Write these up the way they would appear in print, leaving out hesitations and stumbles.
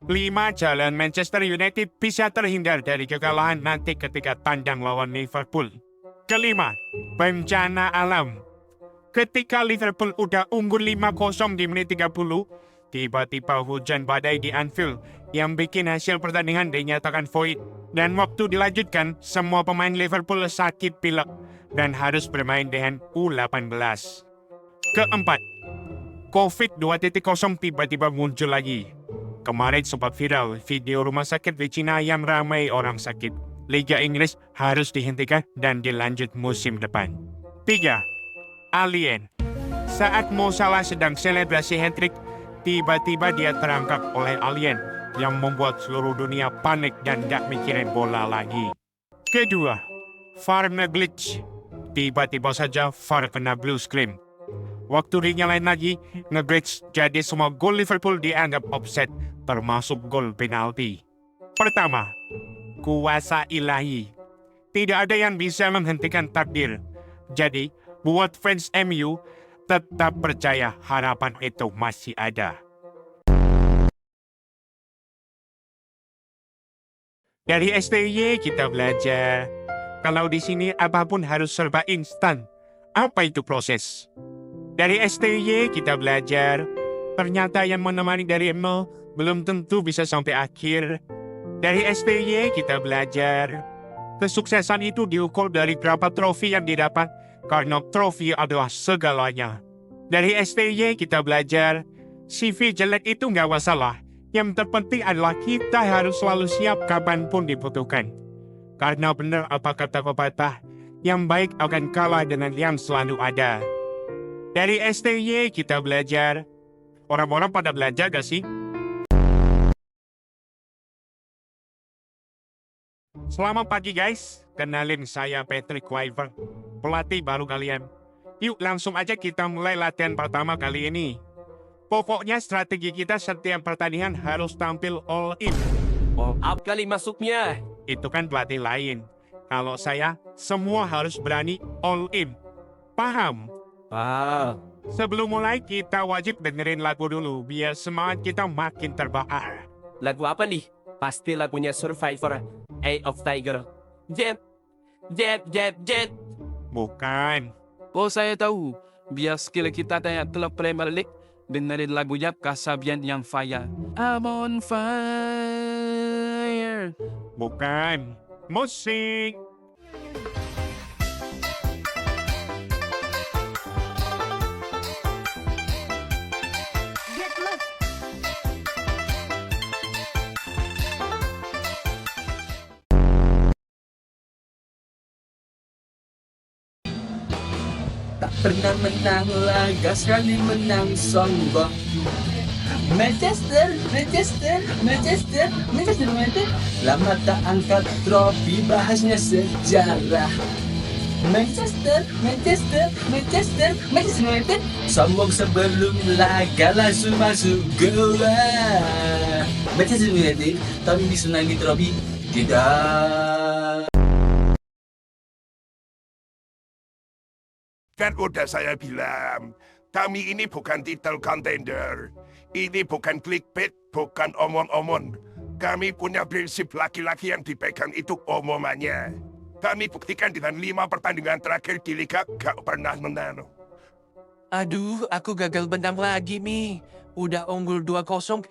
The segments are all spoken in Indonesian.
5 jalan Manchester United bisa terhindar dari kekalahan nanti ketika tandang lawan Liverpool. Kelima, bencana alam. Ketika Liverpool udah unggul 5-0 di menit 30, tiba-tiba hujan badai di Anfield yang bikin hasil pertandingan dinyatakan void. Dan waktu dilanjutkan, semua pemain Liverpool sakit pilek dan harus bermain dengan U18. Keempat, COVID 2.0 tiba-tiba muncul lagi. Kemarin sempat viral video rumah sakit di Cina yang ramai orang sakit. Liga Inggris harus dihentikan dan dilanjut musim depan. 3. Alien. Saat Mo Salah sedang selebrasi hat-trick, tiba-tiba dia terangkap oleh alien yang membuat seluruh dunia panik dan gak mikirin bola lagi. Kedua, VAR nge-glitch. Tiba-tiba saja VAR kena blue screen. Waktu dinyalain lagi, nge-glitch jadi semua gol Liverpool dianggap offside, termasuk gol penalti. Pertama, kuasa ilahi. Tidak ada yang bisa menghentikan takdir. Jadi, buat fans MU, tetap percaya harapan itu masih ada. Dari STY kita belajar, kalau di sini apapun harus serba instan. Apa itu proses? Dari STY kita belajar, ternyata yang menemani dari nol belum tentu bisa sampai akhir. Dari STY kita belajar, kesuksesan itu diukur dari berapa trofi yang didapat, karena trofi adalah segalanya. Dari STY kita belajar, CV jelek itu nggak masalah. Yang terpenting adalah kita harus selalu siap kapanpun dibutuhkan. Karena benar apa kata pepatah, yang baik akan kalah dengan yang selalu ada. Dari STY kita belajar. Orang-orang pada belajar gak sih? Selamat pagi guys, kenalin saya Patrick Kluivert, pelatih baru kalian. Yuk langsung aja kita mulai latihan pertama kali ini. Pokoknya strategi kita setiap pertandingan harus tampil all in. All up kali masuknya. Itu kan pelatih lain. Kalau saya, semua harus berani all in. Paham? Wow. Sebelum mulai, kita wajib dengerin lagu dulu, biar semangat kita makin terbakar. Lagu apa nih? Pasti lagunya Survivor, Eye of Tiger. Jet, jet, jet, jet. Bukan. Oh saya tahu, biar skill kita tanya klub Premier League, dengerin lagunya Kasabian yang Fire. I'm on fire. Bukan. Musik. Tak pernah menang laga, sekali menang sombong. Manchester, Manchester, Manchester, Manchester United. Lama tak angkat trofi, bahasnya sejarah. Manchester, Manchester, Manchester, Manchester United. Sombong sebelum laga langsung masuk gol. Manchester United tahun ini senangi trofi. Tidak. Kan udah saya bilang, kami ini bukan title contender. Ini bukan clickbait, bukan omong-omong. Kami punya prinsip laki-laki yang dipegang itu omongannya. Kami buktikan dengan 5 pertandingan terakhir di Liga gak pernah menang. Aduh, aku gagal benam lagi, Mi. Udah unggul 2-0,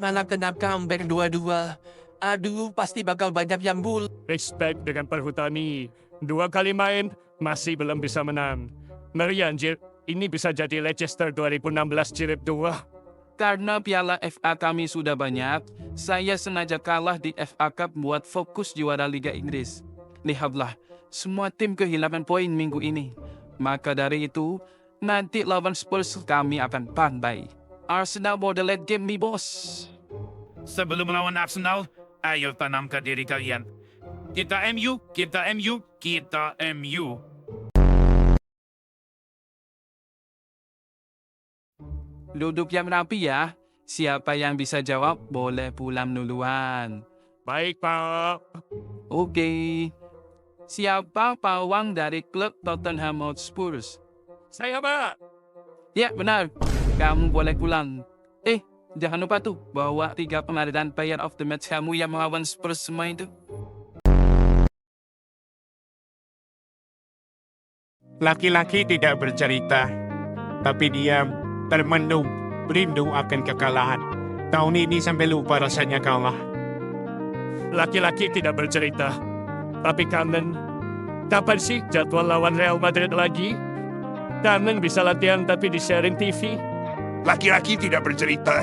malah kena comeback 2-2. Aduh, pasti bakal banyak yang bull. Respect dengan Perhutani. 2 kali main, masih belum bisa menang. Ngeri anjir, ini bisa jadi Leicester 2016 jilid 2. Karena piala FA kami sudah banyak, saya sengaja kalah di FA Cup buat fokus juara Liga Inggris. Lihatlah, semua tim kehilangan poin minggu ini. Maka dari itu, nanti lawan Spurs kami akan pandai. Arsenal border late game nih bos. Sebelum melawan Arsenal, ayo tanamkan diri kalian. Kita MU, kita MU, kita MU. Duduk yang rapi ya. Siapa yang bisa jawab boleh pulang duluan. Baik, Pak. Oke. Siapa pawang dari klub Tottenham Hotspur? Saya, Pak. Ya, benar. Kamu boleh pulang. Jangan lupa tuh bawa 3 pemain dan player of the match kamu yang melawan Spurs semua itu. Laki-laki tidak bercerita, tapi diam, termenung, rindu akan kekalahan. Tahun ini sampai lupa rasanya kalah. Laki-laki tidak bercerita, tapi kangen. Kapan sih jadwal lawan Real Madrid lagi? Kangen bisa latihan tapi di-sharing TV. Laki-laki tidak bercerita,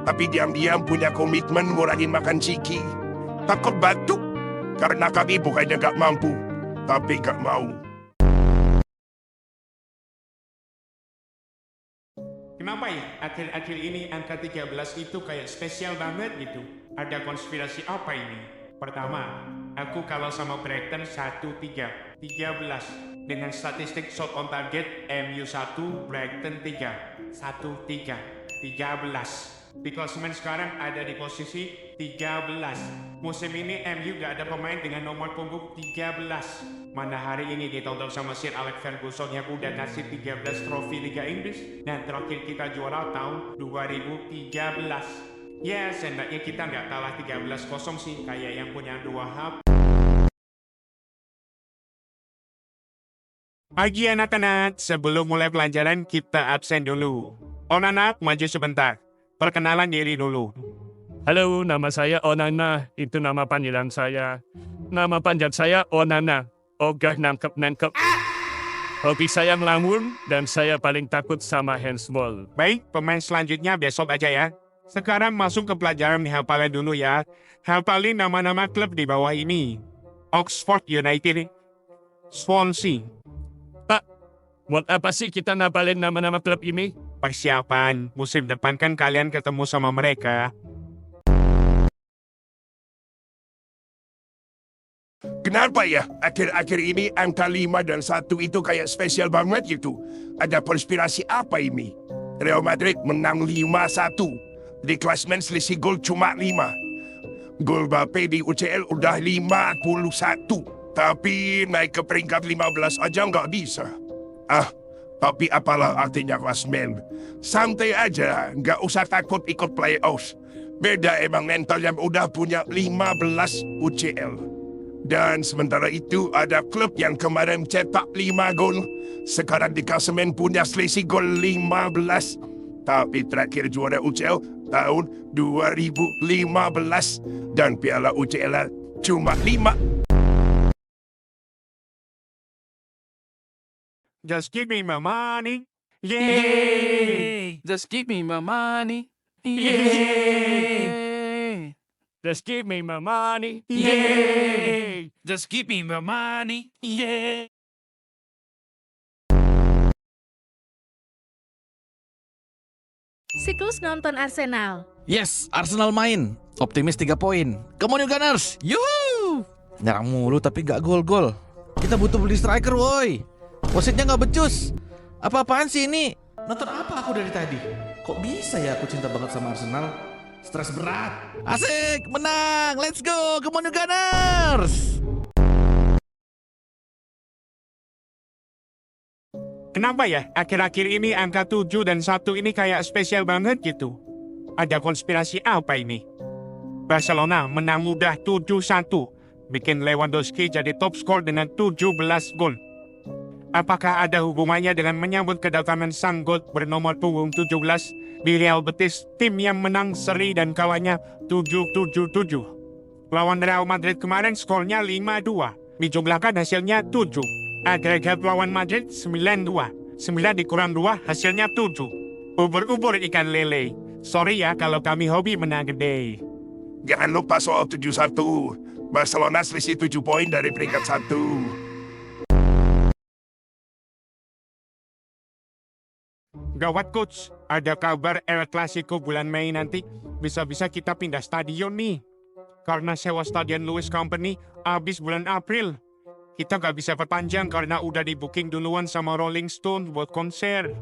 tapi diam-diam punya komitmen ngurangin makan ciki. Takut batuk, karena kami bukannya gak mampu, tapi gak mau. Kenapa ya akhir-akhir ini angka 13 itu kayak spesial banget gitu? Ada konspirasi apa ini? Pertama, aku kalah sama Brighton 1-3, 13. Dengan statistik shot on target MU 1, Brighton 3, 1-3, 13. Di klasemen sekarang ada di posisi 13. Musim ini MU gak ada pemain dengan nomor punggung 13. Mana hari ini ditonton sama Sir Alex Ferguson yang udah kasih 13 trofi Liga Inggris. Dan terakhir kita juara tahun 2013. Ya, seenggaknya kita nggak kalah 13-0 sih, kayak yang punya 2 hub. Pagi anak-anak, sebelum mulai pelajaran kita absen dulu. Onana, maju sebentar. Perkenalan diri dulu. Halo, nama saya Onana. Itu nama panggilan saya. Nama panjang saya Onana. Ogah nangkep-nangkep. Hobi saya melamun dan saya paling takut sama handsball. Baik, pemain selanjutnya besok aja ya. Sekarang masuk ke pelajaran dihafalin dulu ya. Hafalin nama-nama klub di bawah ini. Oxford United, Swansea. Buat apa sih kita napalin nama-nama klub ini? Persiapan, musim depan kan kalian ketemu sama mereka. Kenapa ya akhir-akhir ini angka 5 dan 1 itu kayak spesial banget gitu? Ada konspirasi apa ini? Real Madrid menang 5-1. Di klasemen selisih gol cuma 5. Gol Mbappe di UCL udah 51. Tapi naik ke peringkat 15 aja nggak bisa. Tapi apalah artinya klasemen? Santai aja, nggak usah takut ikut playoffs. Beda emang mental yang udah punya 15 UCL. Dan sementara itu ada klub yang kemarin cetak 5 gol. Sekarang di klasemen punya selisih gol 15. Tapi terakhir juara UCL tahun 2015. Dan piala UCL cuma 5. Just give me my money. Yay! Just give me my money. Yay! Just give me my money. Yay! Just give me my money. Yeah. Siklus nonton Arsenal. Yes, Arsenal main. Optimis 3 poin. Come on you Gunners. Yuhu. Nyerang mulu tapi gak gol-gol. Kita butuh beli striker woi. Wasitnya gak becus. Apa-apaan sih ini? Nonton apa aku dari tadi? Kok bisa ya aku cinta banget sama Arsenal? Stres berat. Asik, menang. Let's go. Come on you Gunners. Kenapa ya akhir-akhir ini angka 7 dan 1 ini kayak spesial banget gitu? Ada konspirasi apa ini? Barcelona menang mudah 7-1. Bikin Lewandowski jadi top skor dengan 17 gol. Apakah ada hubungannya dengan menyambut kedatangan sang god bernomor punggung 17 di Real Betis, tim yang menang seri dan kawannya 7-7-7. Lawan Real Madrid kemarin skornya 5-2, dijumlahkan hasilnya 7. Agregat lawan Madrid 9-2, 9 dikurang 2 hasilnya 7. Ubur-ubur ikan lele. Sorry ya kalau kami hobi menang gede. Jangan lupa soal 7-1. Barcelona selisih 7 poin dari peringkat 1. Gawat coach, ada kabar El Clasico bulan Mei nanti. Bisa-bisa kita pindah stadion nih. Karena sewa stadion Louis Company habis bulan April. Kita gak bisa perpanjang karena udah di booking duluan sama Rolling Stone buat konser.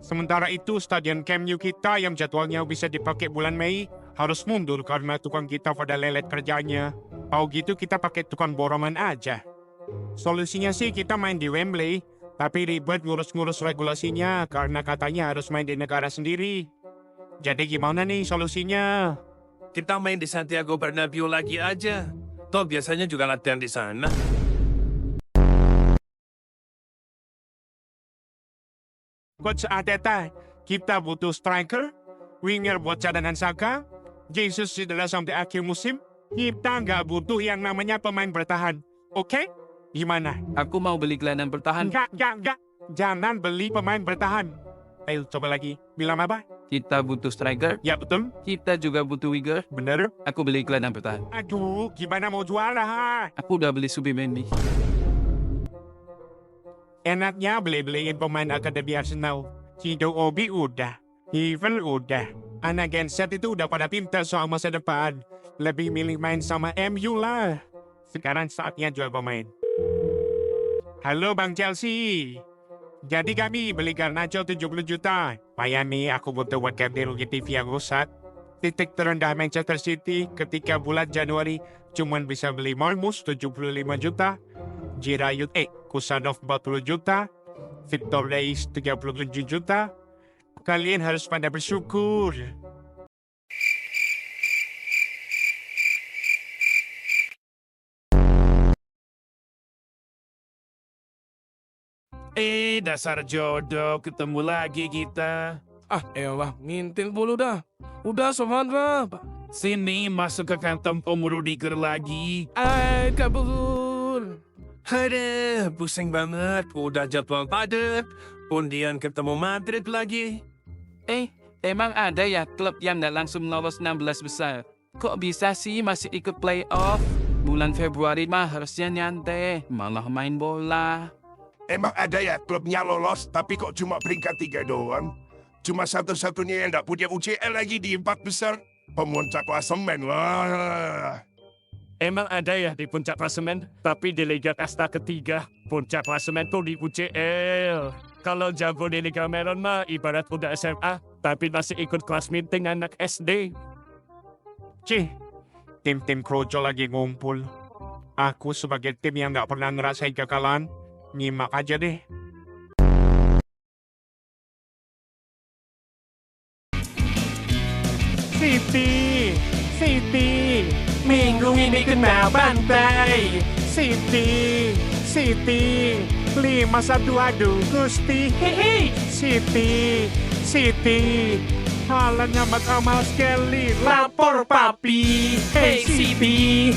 Sementara itu stadion Camp Nou kita yang jadwalnya bisa dipakai bulan Mei harus mundur karena tukang kita pada lelet kerjanya. Mau gitu kita pakai tukang boroman aja. Solusinya sih kita main di Wembley. Tapi ribet ngurus-ngurus regulasinya karena katanya harus main di negara sendiri. Jadi gimana nih solusinya? Kita main di Santiago Bernabeu lagi aja. Toh biasanya juga latihan di sana. Coach Arteta, kita butuh striker, winger buat cadangan Saka, Jesus cedera sampai akhir musim. Kita nggak butuh yang namanya pemain bertahan. Oke? Gimana? Aku mau beli gelandang bertahan. Enggak. Jangan beli pemain bertahan. Ayo coba lagi. Bilang apa? Kita butuh striker. Ya betul. Kita juga butuh winger. Bener. Aku beli gelandang bertahan. Aduh, gimana mau juara? Aku udah beli Subimendi. Enaknya beli-beliin pemain akademi Arsenal. Cido Obi udah. Even udah. Anak Gen Z itu udah pada pintar soal masa depan. Lebih milih main sama MU lah. Sekarang saatnya jual pemain. Halo Bang Chelsea. Jadi kami beli Garnacho 70 juta. Payah nih aku butuh buat ganti rugi TV yang rusak. Titik terendah Manchester City ketika bulan Januari cuman bisa beli Marmus 75 juta. Jirayut Kusanov 40 juta. Victor Reis 37 juta. Kalian harus pada bersyukur. Dasar jodoh, ketemu lagi kita. Ah, elah, ngintil bulu dah. Udah, Samandra. Sini, masuk ke kantong Om Rudiger lagi. Ay, kabur. Aduh, pusing banget. Udah jadwal padat. Undian ketemu Madrid lagi. Emang ada ya klub yang nggak langsung lolos 16 besar? Kok bisa sih masih ikut playoff? Bulan Februari mah harusnya nyantai, malah main bola. Emang ada ya klubnya lolos, tapi kok cuma peringkat 3 doang? Cuma satu-satunya yang nggak punya UCL lagi di 4 besar. Pemuncak klasemen, wah. Emang ada ya di puncak klasemen, tapi di Liga Kasta ketiga, puncak klasemen tuh di UCL. Kalau jago di Liga Meron mah ibarat udah SMA, tapi masih ikut kelas meeting anak SD. Cih, tim-tim kroco lagi ngumpul. Aku sebagai tim yang nggak pernah ngerasain kekalahan, nyimak aja deh. City, minggu ini kena bantai. City, 5-1 aduh Gusti. City, Halan nyamat amal sekali, lapor papi. Hey City.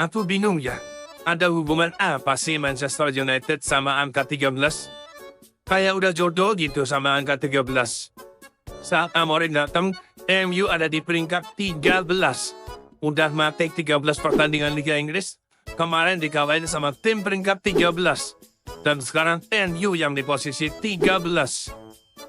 Aku bingung ya. Ada hubungan apa sih Manchester United sama angka 13? Kayak udah jodoh gitu sama angka 13. Saat Amorim datang, MU ada di peringkat 13. Udah mati 13 pertandingan Liga Inggris. Kemarin dikalahin sama tim peringkat 13. Dan sekarang MU yang di posisi 13.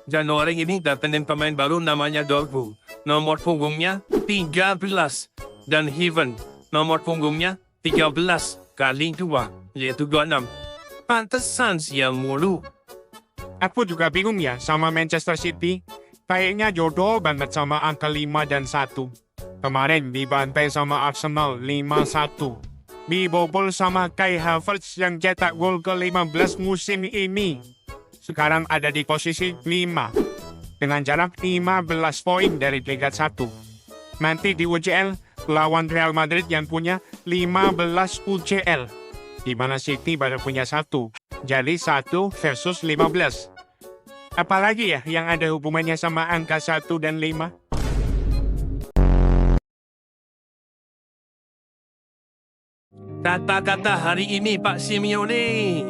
Januari ini datengin pemain baru namanya Dortmund. Nomor punggungnya 13. Dan Heaven, nomor punggungnya 13 kali 2, yaitu 26. Pantesan sial mulu. Aku juga bingung ya sama Manchester City. Kayaknya jodoh banget sama angka 5 dan 1. Kemarin dibantai sama Arsenal 5-1. Dibobol sama Kai Havertz yang cetak gol ke-15 musim ini. Sekarang ada di posisi 5. Dengan jarak 15 poin dari peringkat 1. Nanti di UCL lawan Real Madrid yang punya 15 UCL. Di mana City baru punya 1. Jadi 1 versus 15. Apalagi ya yang ada hubungannya sama angka 1 dan 5? Kata-kata hari ini Pak Simeone.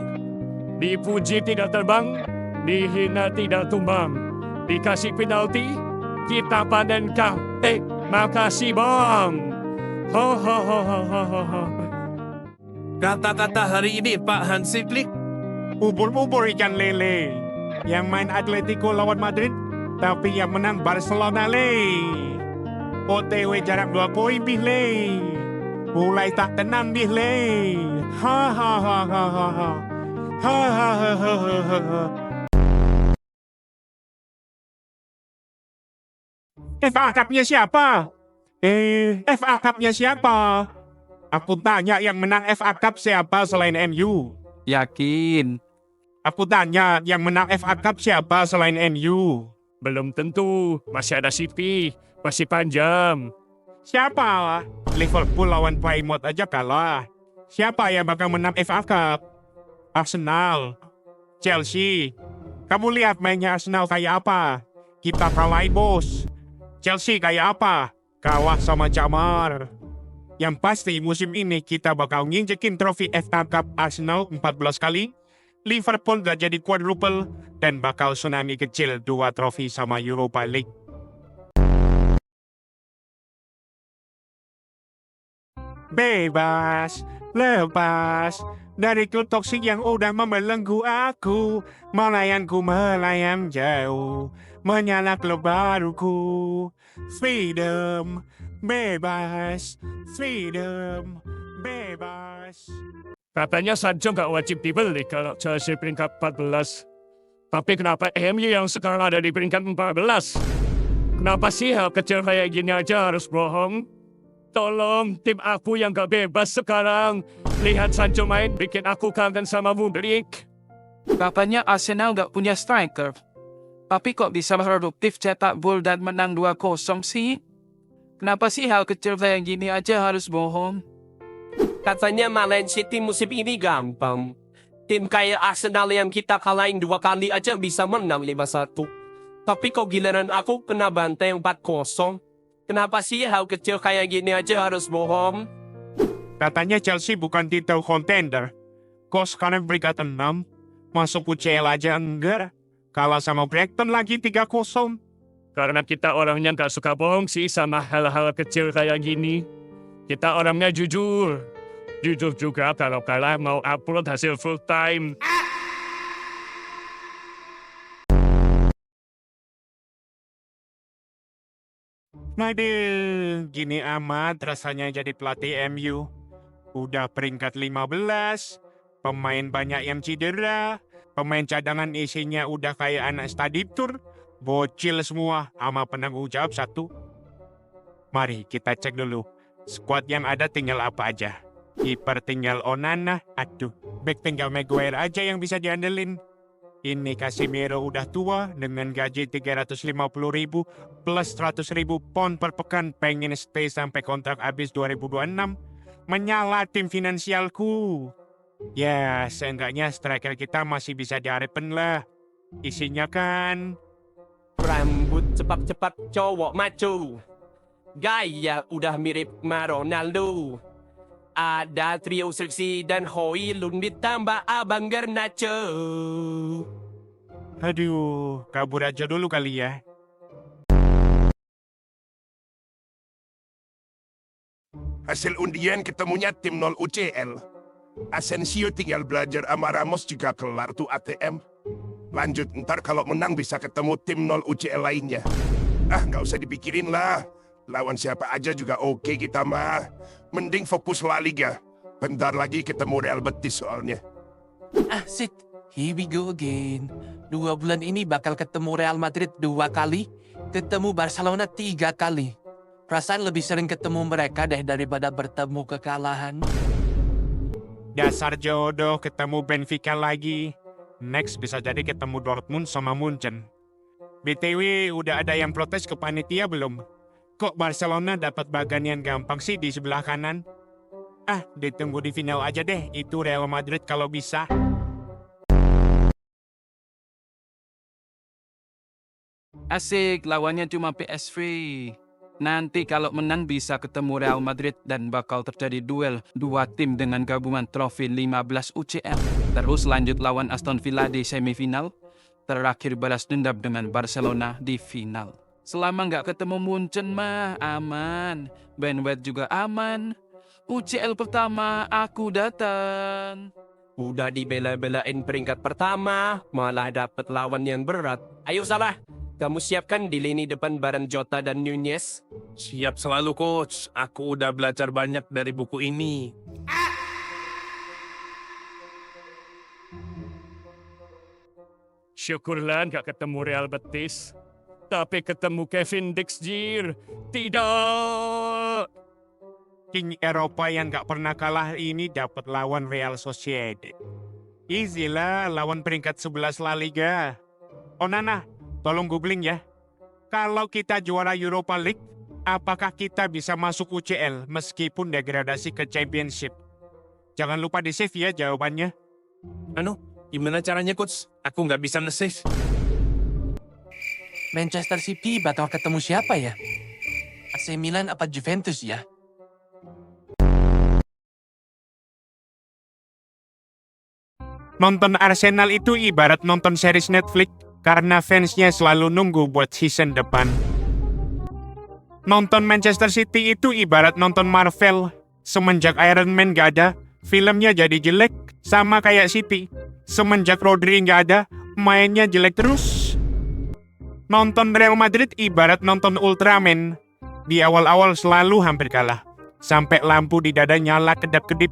Dipuji tidak terbang, dihina tidak tumbang. Dikasih penalti, kita panen kau. Makasih bang. Ho ho ho ho ho ho ho. Kata-kata hari ini Pak Hansi Flick. Ubur-ubur ikan lele. Yang main Atletico lawan Madrid, tapi yang menang Barcelona le. OTW jarak 2 poin bih le. Mulai tak tenang bih le. Ha ha ha ha ha ha. Ha ha ha ha ha ha. FA Cup-nya siapa? FA Cup-nya siapa? Aku tanya yang menang FA Cup siapa selain MU? Yakin? Aku tanya, yang menang FA Cup siapa selain MU? Belum tentu, masih ada City, masih panjang. Siapa? Liverpool lawan Plymouth aja kalah. Siapa yang bakal menang FA Cup? Arsenal. Chelsea. Kamu lihat mainnya Arsenal kayak apa? Kita kalahin bos. Chelsea kayak apa? Kalah sama Jamar. Yang pasti musim ini kita bakal nginjekin trofi FA Cup Arsenal 14 kali. Liverpool gak jadi quadruple. Dan bakal tsunami kecil 2 trofi sama Europa League. Bebas, lepas dari klub toksik yang udah membelenggu aku. Melayanku melayang jauh, menyala klub baruku. Freedom, bebas, freedom, bebas. Katanya Sancho nggak wajib dibeli kalau Chelsea peringkat 14. Tapi kenapa MU yang sekarang ada di peringkat 14? Kenapa sih hal kecil kayak gini aja harus bohong? Tolong, tim aku yang gak bebas sekarang. Lihat Sancho main, bikin aku kangen sama Mudryk. Katanya Arsenal gak punya striker. Tapi kok bisa produktif cetak gol dan menang 2-0 sih? Kenapa sih hal kecil kayak gini aja harus bohong? Katanya Man City musim ini gampang. Tim kayak Arsenal yang kita kalahin 2 kali aja bisa menang 5-1. Tapi kok giliran aku kena bantai 4-0. Kenapa sih hal kecil kayak gini aja harus bohong? Katanya Chelsea bukan title contender. Kok sekarang peringkat 6? Masuk UCL aja enggak. Kalah sama Brighton lagi 3-0. Karena kita orangnya gak suka bohong sih sama hal-hal kecil kayak gini. Kita orangnya jujur. Jujur juga kalau kalah mau upload hasil full time. Aduh, gini amat rasanya jadi pelatih MU. Udah peringkat 15, pemain banyak yang cedera, pemain cadangan isinya udah kayak anak study tour, bocil semua sama penanggung jawab 1. Mari kita cek dulu, squad yang ada tinggal apa aja. Kiper tinggal Onana, aduh, back tinggal Maguire aja yang bisa diandelin. Ini Casemiro udah tua dengan gaji 350.000 plus 100.000 pound per pekan, pengen stay sampai kontrak habis 2026. Menyala tim finansialku. Ya, seenggaknya striker kita masih bisa diharapin lah. Isinya kan Rambut cepat-cepat cowok maco. Gaya udah mirip Ronaldo. Ada trio Sexy dan Hoylund ditambah Abang Garnacho. aduh, kabur aja dulu kali ya. Hasil undian ketemunya tim 0 UCL. Asensio tinggal belajar sama Ramos juga kelar tuh ATM. Lanjut, ntar kalau menang bisa ketemu tim 0 UCL lainnya. Nggak usah dipikirin lah. Lawan siapa aja juga oke kita mah. Mending fokus La Liga. Bentar lagi ketemu Real Betis soalnya. Sit. Here we go again. 2 bulan ini bakal ketemu Real Madrid 2 kali, ketemu Barcelona 3 kali. Perasaan lebih sering ketemu mereka deh daripada bertemu kekalahan. Dasar jodoh ketemu Benfica lagi. Next bisa jadi ketemu Dortmund sama Munchen. BTW udah ada yang protes ke panitia belum? Kok Barcelona dapat baganian gampang sih di sebelah kanan? Ditunggu di final aja deh, itu Real Madrid kalau bisa. Asik, lawannya cuma PSV. Nanti kalau menang bisa ketemu Real Madrid dan bakal terjadi duel 2 tim dengan gabungan trofi 15 UCL. Terus lanjut lawan Aston Villa di semifinal. Terakhir balas dendam dengan Barcelona di final. Selama nggak ketemu Munchen mah aman. Ben White juga aman. UCL pertama aku datang. Udah dibela-belain peringkat pertama, malah dapet lawan yang berat. Ayo Salah, kamu siapkan di lini depan bareng Jota dan Nunez. Siap selalu coach, aku udah belajar banyak dari buku ini. Syukurlah nggak ketemu Real Betis. Tapi ketemu Kevin Dixgier. Tidak. King Eropa yang gak pernah kalah ini dapat lawan Real Sociedad. Easy lah lawan peringkat 11 La Liga. Onana, tolong googling ya. Kalau kita juara Europa League, apakah kita bisa masuk UCL meskipun degradasi ke Championship? Jangan lupa di-save ya jawabannya. Ano? Gimana caranya, Coach? Aku nggak bisa nge-save. Manchester City bakal ketemu siapa ya? AC Milan apa Juventus ya? Nonton Arsenal itu ibarat nonton series Netflix karena fansnya selalu nunggu buat season depan. Nonton Manchester City itu ibarat nonton Marvel. Semenjak Iron Man gak ada, filmnya jadi jelek, sama kayak City. Semenjak Rodri gak ada, mainnya jelek terus. Nonton Real Madrid ibarat nonton Ultraman. Di awal-awal selalu hampir kalah. Sampai lampu di dada nyala kedap-kedip.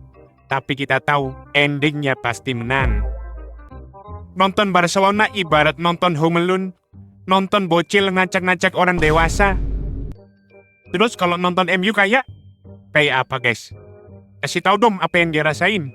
Tapi kita tahu, endingnya pasti menang. Nonton Barcelona ibarat nonton Home Alone. Nonton bocil ngacak-ngacak orang dewasa. Terus kalau nonton MU kayak apa guys? Kasih tahu dong apa yang dirasain.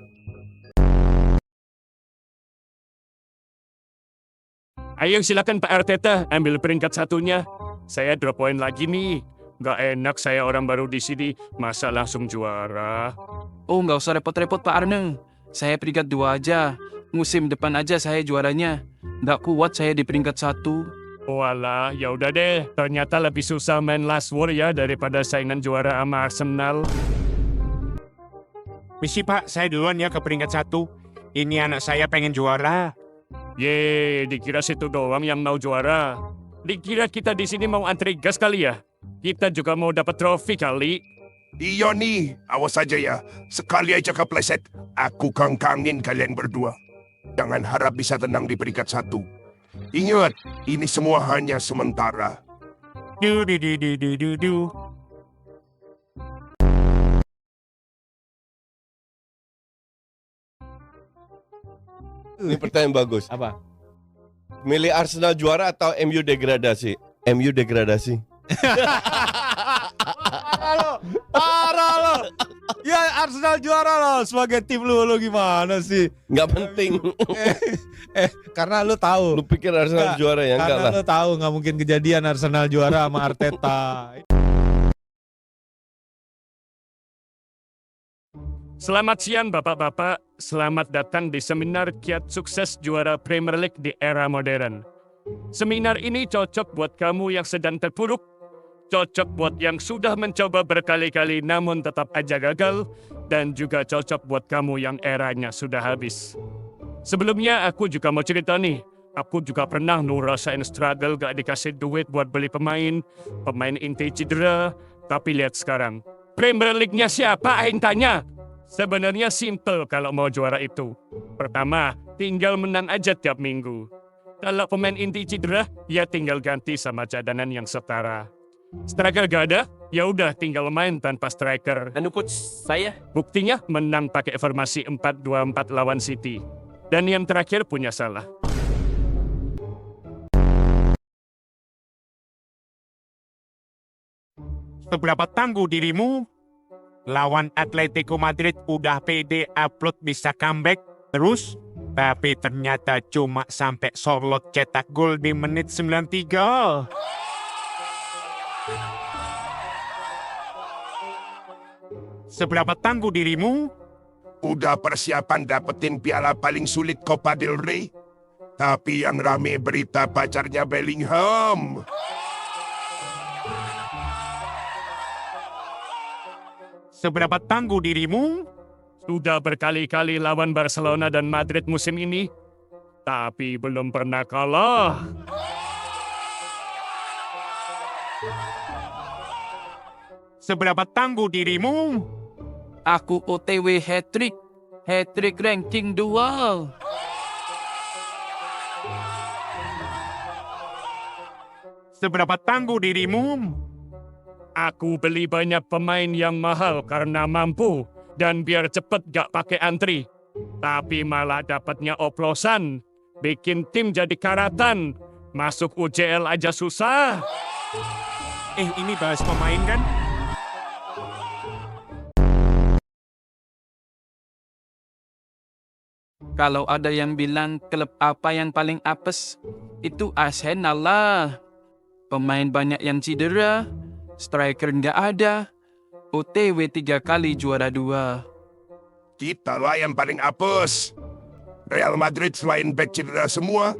Ayo silakan Pak Arteta, ambil peringkat satunya. Saya drop poin lagi nih. Gak enak saya orang baru di sini, masa langsung juara. Oh, nggak usah repot-repot Pak Arne. Saya peringkat 2 aja. Musim depan aja saya juaranya. Nggak kuat saya di peringkat 1. Walah, ya udah deh. Ternyata lebih susah main Last War ya daripada saingan juara sama Arsenal. Misi Pak, saya duluan ya ke peringkat 1. Ini anak saya pengen juara. Yeay, dikira situ doang yang mau juara. Dikira kita di sini mau antri gas kali ya? Kita juga mau dapat trofi kali. Iya nih, awas aja ya. Sekali aja kepleset, aku kangkangin kalian berdua. Jangan harap bisa tenang di peringkat 1. Ingat, ini semua hanya sementara. Du du du du du du du. Ini pertanyaan bagus. Apa? Milih Arsenal juara atau MU degradasi? MU degradasi. Parah lo. Ya Arsenal juara lo sebagai tim lu gimana sih? Nggak penting. Karena lu tahu. Lu pikir Arsenal Nggak, juara ya? Enggak Karena lah. lu tahu nggak mungkin kejadian Arsenal juara sama Arteta. Selamat siang Bapak-Bapak, selamat datang di seminar Kiat Sukses Juara Premier League di Era Modern. Seminar ini cocok buat kamu yang sedang terpuruk, cocok buat yang sudah mencoba berkali-kali namun tetap aja gagal, dan juga cocok buat kamu yang eranya sudah habis. Sebelumnya aku juga mau cerita nih, aku juga pernah ngerasain struggle gak dikasih duit buat beli pemain inti cedera, tapi lihat sekarang. Premier League-nya siapa aing tanya? Sebenarnya simple kalau mau juara itu. Pertama, tinggal menang aja tiap minggu. Kalau pemain inti cedera, ya tinggal ganti sama cadangan yang setara. Striker gak ada, ya udah tinggal main tanpa striker. Anu coach, saya Buktinya menang pakai formasi 4-2-4 lawan City. Dan yang terakhir punya salah. Seberapa tangguh dirimu? Lawan Atletico Madrid udah pede upload bisa comeback terus, tapi ternyata cuma sampai Sorloth cetak gol di menit 93. Seberapa tangguh dirimu? Udah persiapan dapetin piala paling sulit Copa del Rey. Tapi yang rame berita pacarnya Bellingham. Seberapa tangguh dirimu? Sudah berkali-kali lawan Barcelona dan Madrid musim ini, tapi belum pernah kalah. Seberapa tangguh dirimu? Aku OTW hat-trick. Hat-trick ranking 2. Seberapa tangguh dirimu? Aku beli banyak pemain yang mahal karena mampu dan biar cepet gak pakai antri. Tapi malah dapatnya oplosan, bikin tim jadi karatan. Masuk UCL aja susah. Ini bahas pemain kan? Kalau ada yang bilang klub apa yang paling apes, itu Arsenal lah. Pemain banyak yang cedera, striker nggak ada, OTW 3 kali juara 2. Kita lah yang paling apes. Real Madrid selain back cedera semua,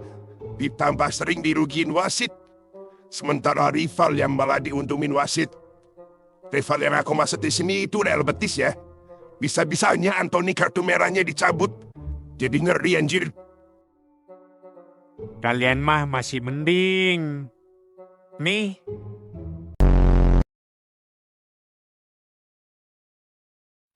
ditambah sering dirugiin wasit. Sementara rival yang malah diuntungin wasit. Rival yang aku maksud di sini itu Real Betis ya. Bisa-bisanya Anthony kartu merahnya dicabut. Jadi ngeri anjir. Kalian mah masih mending. Nih,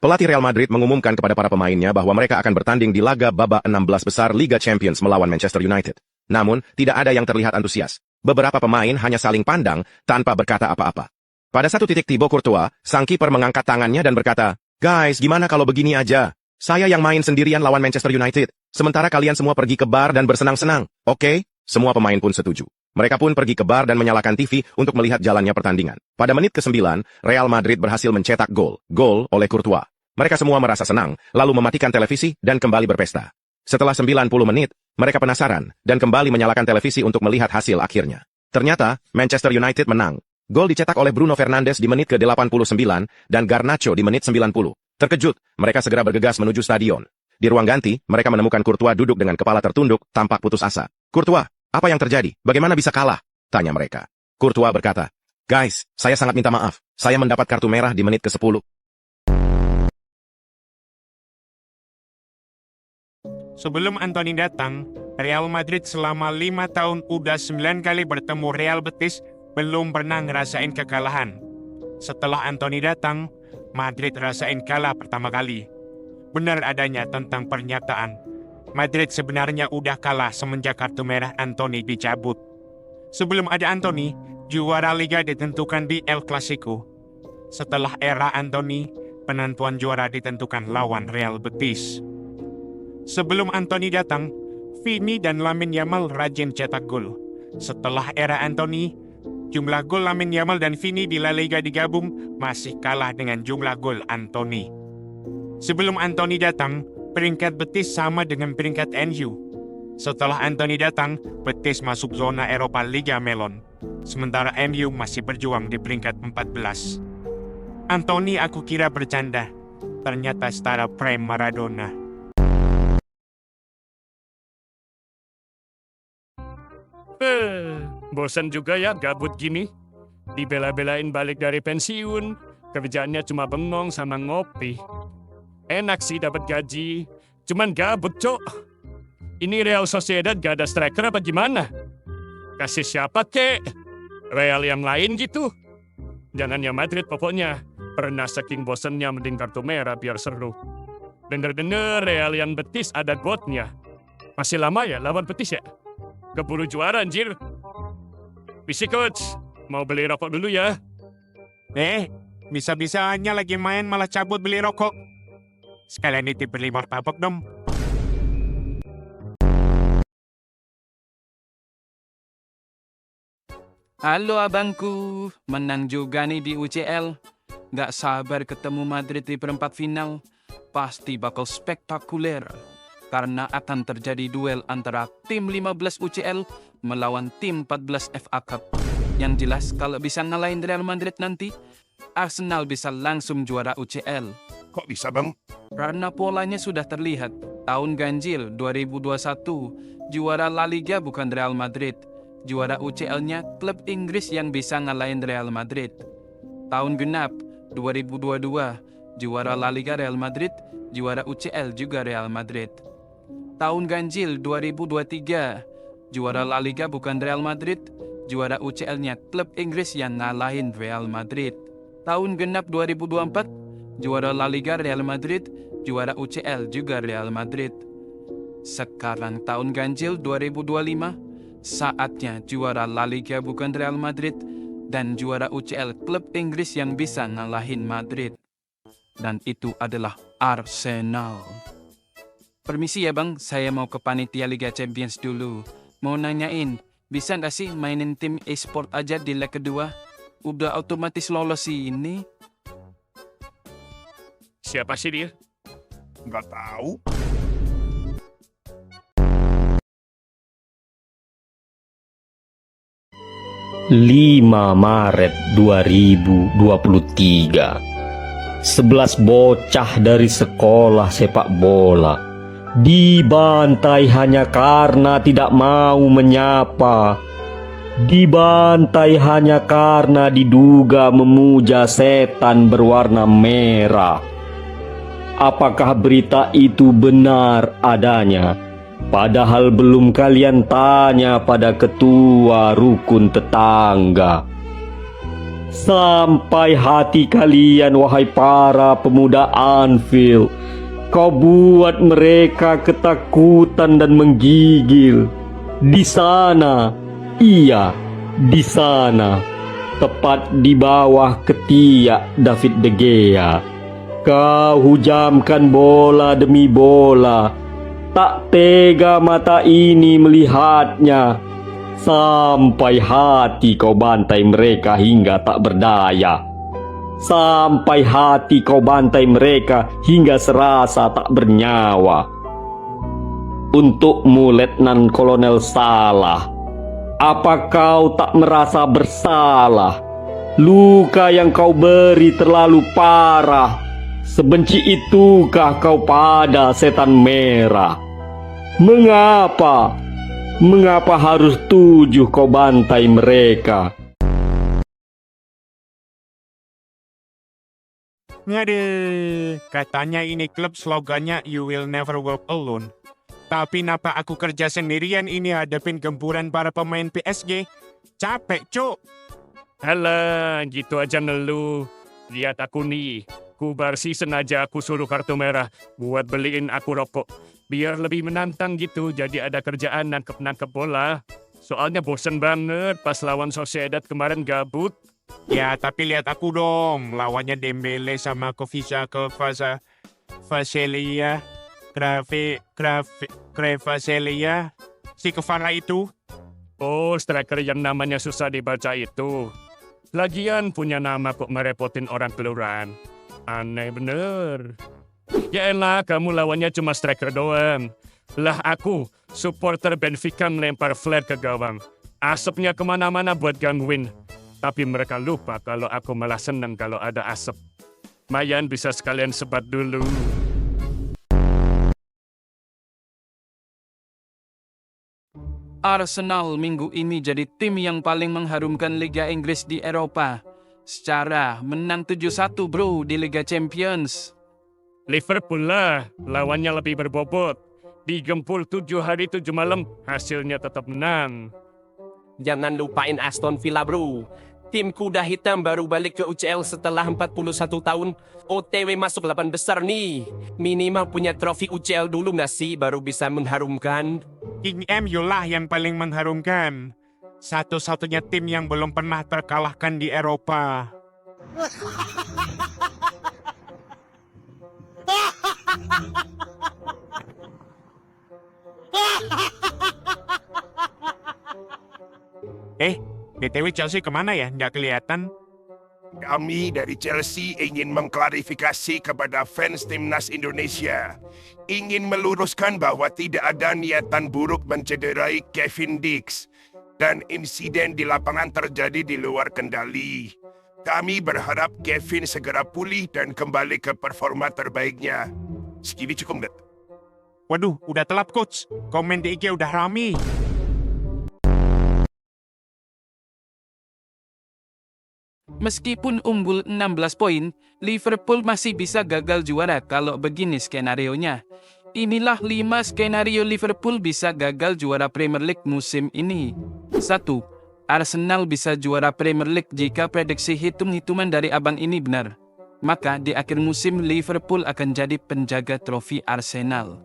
Pelatih Real Madrid mengumumkan kepada para pemainnya bahwa mereka akan bertanding di laga babak 16 besar Liga Champions melawan Manchester United. Namun, tidak ada yang terlihat antusias. Beberapa pemain hanya saling pandang tanpa berkata apa-apa. Pada satu titik Thibaut Courtois, sang kiper mengangkat tangannya dan berkata, "Guys, gimana kalau begini aja? Saya yang main sendirian lawan Manchester United, sementara kalian semua pergi ke bar dan bersenang-senang, oke?" Semua pemain pun setuju. Mereka pun pergi ke bar dan menyalakan TV untuk melihat jalannya pertandingan. Pada menit ke-9, Real Madrid berhasil mencetak gol oleh Courtois. Mereka semua merasa senang, lalu mematikan televisi dan kembali berpesta. Setelah 90 menit, mereka penasaran dan kembali menyalakan televisi untuk melihat hasil akhirnya. Ternyata, Manchester United menang. Gol dicetak oleh Bruno Fernandes di menit ke-89 dan Garnacho di menit 90. Terkejut, mereka segera bergegas menuju stadion. Di ruang ganti, mereka menemukan Courtois duduk dengan kepala tertunduk, tampak putus asa. "Courtois, apa yang terjadi? Bagaimana bisa kalah?" tanya mereka. Courtois berkata, "Guys, saya sangat minta maaf. Saya mendapat kartu merah di menit ke-10. sebelum Anthony datang, Real Madrid selama 5 tahun udah 9 kali bertemu Real Betis, belum pernah ngerasain kekalahan. Setelah Anthony datang, Madrid rasain kalah pertama kali. Benar adanya tentang pernyataan. Madrid sebenarnya udah kalah semenjak kartu merah Anthony dicabut. Sebelum ada Anthony, juara Liga ditentukan di El Clasico. Setelah era Anthony, penentuan juara ditentukan lawan Real Betis. Sebelum Anthony datang, Vini dan Lamine Yamal rajin cetak gol. Setelah era Anthony, jumlah gol Lamine Yamal dan Vini di La Liga digabung masih kalah dengan jumlah gol Anthony. Sebelum Anthony datang, peringkat Betis sama dengan peringkat MU. Setelah Anthony datang, Betis masuk zona Eropa Liga Melon. Sementara MU masih berjuang di peringkat 14. Anthony aku kira bercanda. Ternyata setara prime Maradona. Bosan juga ya gabut gini. Dibela-belain balik dari pensiun, kerjaannya cuma bengong sama ngopi. Enak sih dapat gaji, cuman gabut cok. Ini Real Sociedad gak ada striker apa gimana? Kasih siapa kek? Real yang lain gitu? Jangan yang Madrid pokoknya. Pernah saking bosannya mending kartu merah biar seru. Dengar-dengar Real yang Betis ada gotnya. Masih lama ya lawan Betis ya? Keburu juara anjir. Visi coach, mau beli rokok dulu ya? Bisa-bisanya lagi main malah cabut beli rokok. Sekalian nitip beli martabak dong. Halo abangku, menang juga nih di UCL. Gak sabar ketemu Madrid di perempat final. Pasti bakal spektakuler. Karena akan terjadi duel antara tim 15 UCL melawan tim 14 FA Cup. Yang jelas kalau bisa ngalahin Real Madrid nanti, Arsenal bisa langsung juara UCL. Kok bisa bang? Karena polanya sudah terlihat. Tahun ganjil 2021, juara La Liga bukan Real Madrid. Juara UCL-nya klub Inggris yang bisa ngalahin Real Madrid. Tahun genap 2022, juara La Liga Real Madrid, juara UCL juga Real Madrid. Tahun ganjil 2023, juara La Liga bukan Real Madrid, juara UCL-nya klub Inggris yang ngalahin Real Madrid. Tahun genap 2024, juara La Liga Real Madrid, juara UCL juga Real Madrid. Sekarang tahun ganjil 2025, saatnya juara La Liga bukan Real Madrid dan juara UCL klub Inggris yang bisa ngalahin Madrid. Dan itu adalah Arsenal. Permisi ya bang, saya mau ke panitia Liga Champions dulu. Mau nanyain, bisa nggak sih mainin tim e-sport aja di leg kedua? Udah otomatis lolos ini. Siapa sih dia? Nggak tahu. 5 Maret 2023. 11 bocah dari sekolah sepak bola dibantai hanya karena tidak mau menyapa. Dibantai hanya karena diduga memuja setan berwarna merah. Apakah berita itu benar adanya? Padahal belum kalian tanya pada ketua rukun tetangga. Sampai hati kalian, wahai para pemuda Anfield. Kau buat mereka ketakutan dan menggigil. Di sana, iya, di sana, tepat di bawah ketiak David De Gea. Kau hujamkan bola demi bola. Tak tega mata ini melihatnya. Sampai hati kau bantai mereka hingga tak berdaya. Sampai hati kau bantai mereka hingga serasa tak bernyawa. Untukmu Letnan Kolonel Salah, apa kau tak merasa bersalah? Luka yang kau beri terlalu parah. Sebenci itukah kau pada setan merah? Mengapa? Mengapa harus 7 kau bantai mereka? Ngade, katanya ini klub slogannya You Will Never Walk Alone. Tapi napa aku kerja sendirian ini hadapin gempuran para pemain PSG? Capek, cuk. Halah, gitu aja ngeluh. Lihat aku nih. Ku bersih sengaja aku suruh kartu merah buat beliin aku rokok. Biar lebih menantang gitu, jadi ada kerjaan nangkep-nangkep bola. Soalnya bosen banget pas lawan Sociedad kemarin gabut. Ya, tapi lihat aku dong. Lawannya Dembele sama Kofica Kvaratskhelia. Kvaratskhelia. Si Kvara itu. Oh, striker yang namanya susah dibaca itu. Lagian punya nama kok merepotin orang kelurahan. Aneh bener. Ya elah, kamu lawannya cuma striker doang. Lah aku, supporter Benfica melempar flare ke gawang. Asapnya kemana-mana buat gangguin. Tapi mereka lupa kalau aku malah seneng kalau ada asap. Mayan bisa sekalian sebat dulu. Arsenal minggu ini jadi tim yang paling mengharumkan Liga Inggris di Eropa. Secara menang 7-1 bro di Liga Champions. Liverpool lah, lawannya lebih berbobot. Digempur 7 hari 7 malam, hasilnya tetap menang. Jangan lupain Aston Villa bro. Tim kuda hitam baru balik ke UCL setelah 41 tahun. OTW masuk 8 besar nih. Minimal punya trofi UCL dulu nggak sih baru bisa mengharumkan? King MU lah yang paling mengharumkan. Satu-satunya tim yang belum pernah terkalahkan di Eropa. BTW Chelsea kemana ya? Nggak kelihatan. Kami dari Chelsea ingin mengklarifikasi kepada fans timnas Indonesia. Ingin meluruskan bahwa tidak ada niatan buruk mencederai Kevin Dix. Dan insiden di lapangan terjadi di luar kendali. Kami berharap Kevin segera pulih dan kembali ke performa terbaiknya. Segini cukup nggak? Waduh, udah telat coach. Komen di IG udah rame. Meskipun unggul 16 poin, Liverpool masih bisa gagal juara kalau begini skenarionya. Inilah 5 skenario Liverpool bisa gagal juara Premier League musim ini. 1. Arsenal bisa juara Premier League jika prediksi hitung-hitungan dari abang ini benar. Maka di akhir musim Liverpool akan jadi penjaga trofi Arsenal.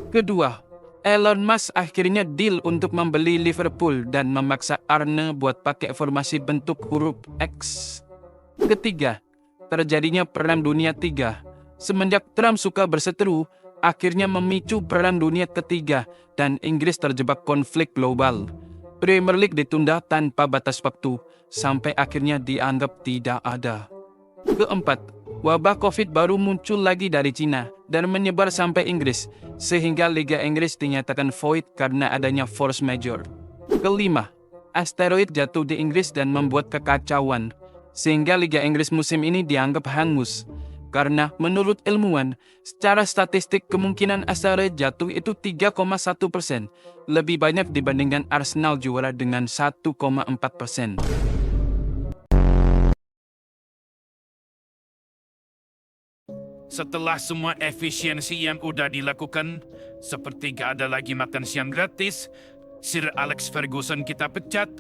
Kedua, Elon Musk akhirnya deal untuk membeli Liverpool dan memaksa Arne buat pakai formasi bentuk huruf X. Ketiga, terjadinya Perang Dunia III. Semenjak Trump suka berseteru, akhirnya memicu Perang Dunia Ketiga dan Inggris terjebak konflik global. Premier League ditunda tanpa batas waktu, sampai akhirnya dianggap tidak ada. Keempat, wabah COVID baru muncul lagi dari Cina dan menyebar sampai Inggris, sehingga Liga Inggris dinyatakan void karena adanya force majeure. Kelima, asteroid jatuh di Inggris dan membuat kekacauan, sehingga Liga Inggris musim ini dianggap hangus. Karena menurut ilmuwan, secara statistik kemungkinan asteroid jatuh itu 3,1%, lebih banyak dibandingkan Arsenal juara dengan 1,4%. Setelah semua efisiensi yang udah dilakukan, seperti gak ada lagi makan siang gratis, Sir Alex Ferguson kita pecat,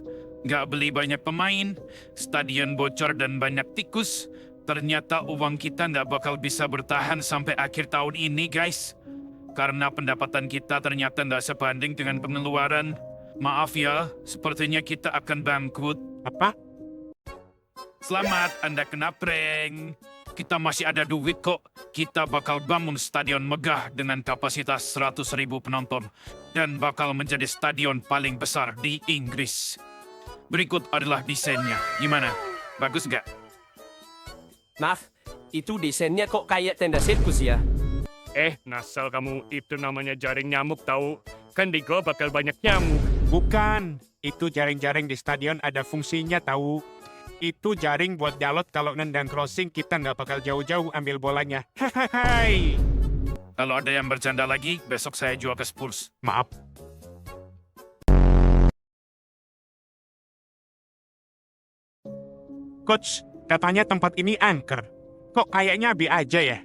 gak beli banyak pemain, stadion bocor dan banyak tikus, ternyata uang kita gak bakal bisa bertahan sampai akhir tahun ini, guys. Karena pendapatan kita ternyata gak sebanding dengan pengeluaran. Maaf ya, sepertinya kita akan bangkrut. Apa? Selamat, Anda kena prank. Kita masih ada duit kok. Kita bakal bangun stadion megah dengan kapasitas 100.000 penonton dan bakal menjadi stadion paling besar di Inggris. Berikut adalah desainnya. Gimana? Bagus nggak? Maaf, itu desainnya kok kayak tenda sirkus ya? Nasal kamu, itu namanya jaring nyamuk tahu. Kan di gol bakal banyak nyamuk. Bukan. Itu jaring-jaring di stadion ada fungsinya tahu. Itu jaring buat Dalot kalau nendang crossing kita nggak bakal jauh-jauh ambil bolanya. Hai. Kalau ada yang bercanda lagi, besok saya jual ke Spurs. Maaf. Coach, katanya tempat ini angker. Kok kayaknya B aja ya?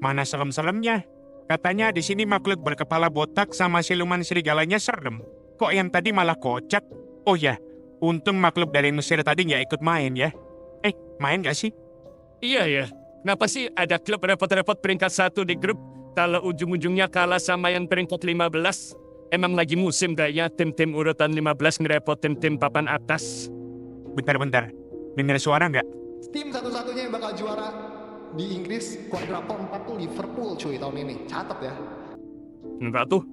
Mana serem-seremnya? Katanya di sini makhluk berkepala botak sama siluman serigalanya serem. Kok yang tadi malah kocak? Oh ya, untung makhluk dari Mesir tadi nggak ikut main ya. Main nggak sih? Iya ya. Kenapa sih ada klub repot-repot peringkat 1 di grup, kalau ujung-ujungnya kalah sama yang peringkat 15? Emang lagi musim gak ya tim-tim urutan 15 ngerepotin tim papan atas? Bentar. Dengar suara nggak? Tim satu-satunya yang bakal juara di Inggris kuadruple 4 tuh Liverpool cuy tahun ini. Catat ya. Enggak tuh.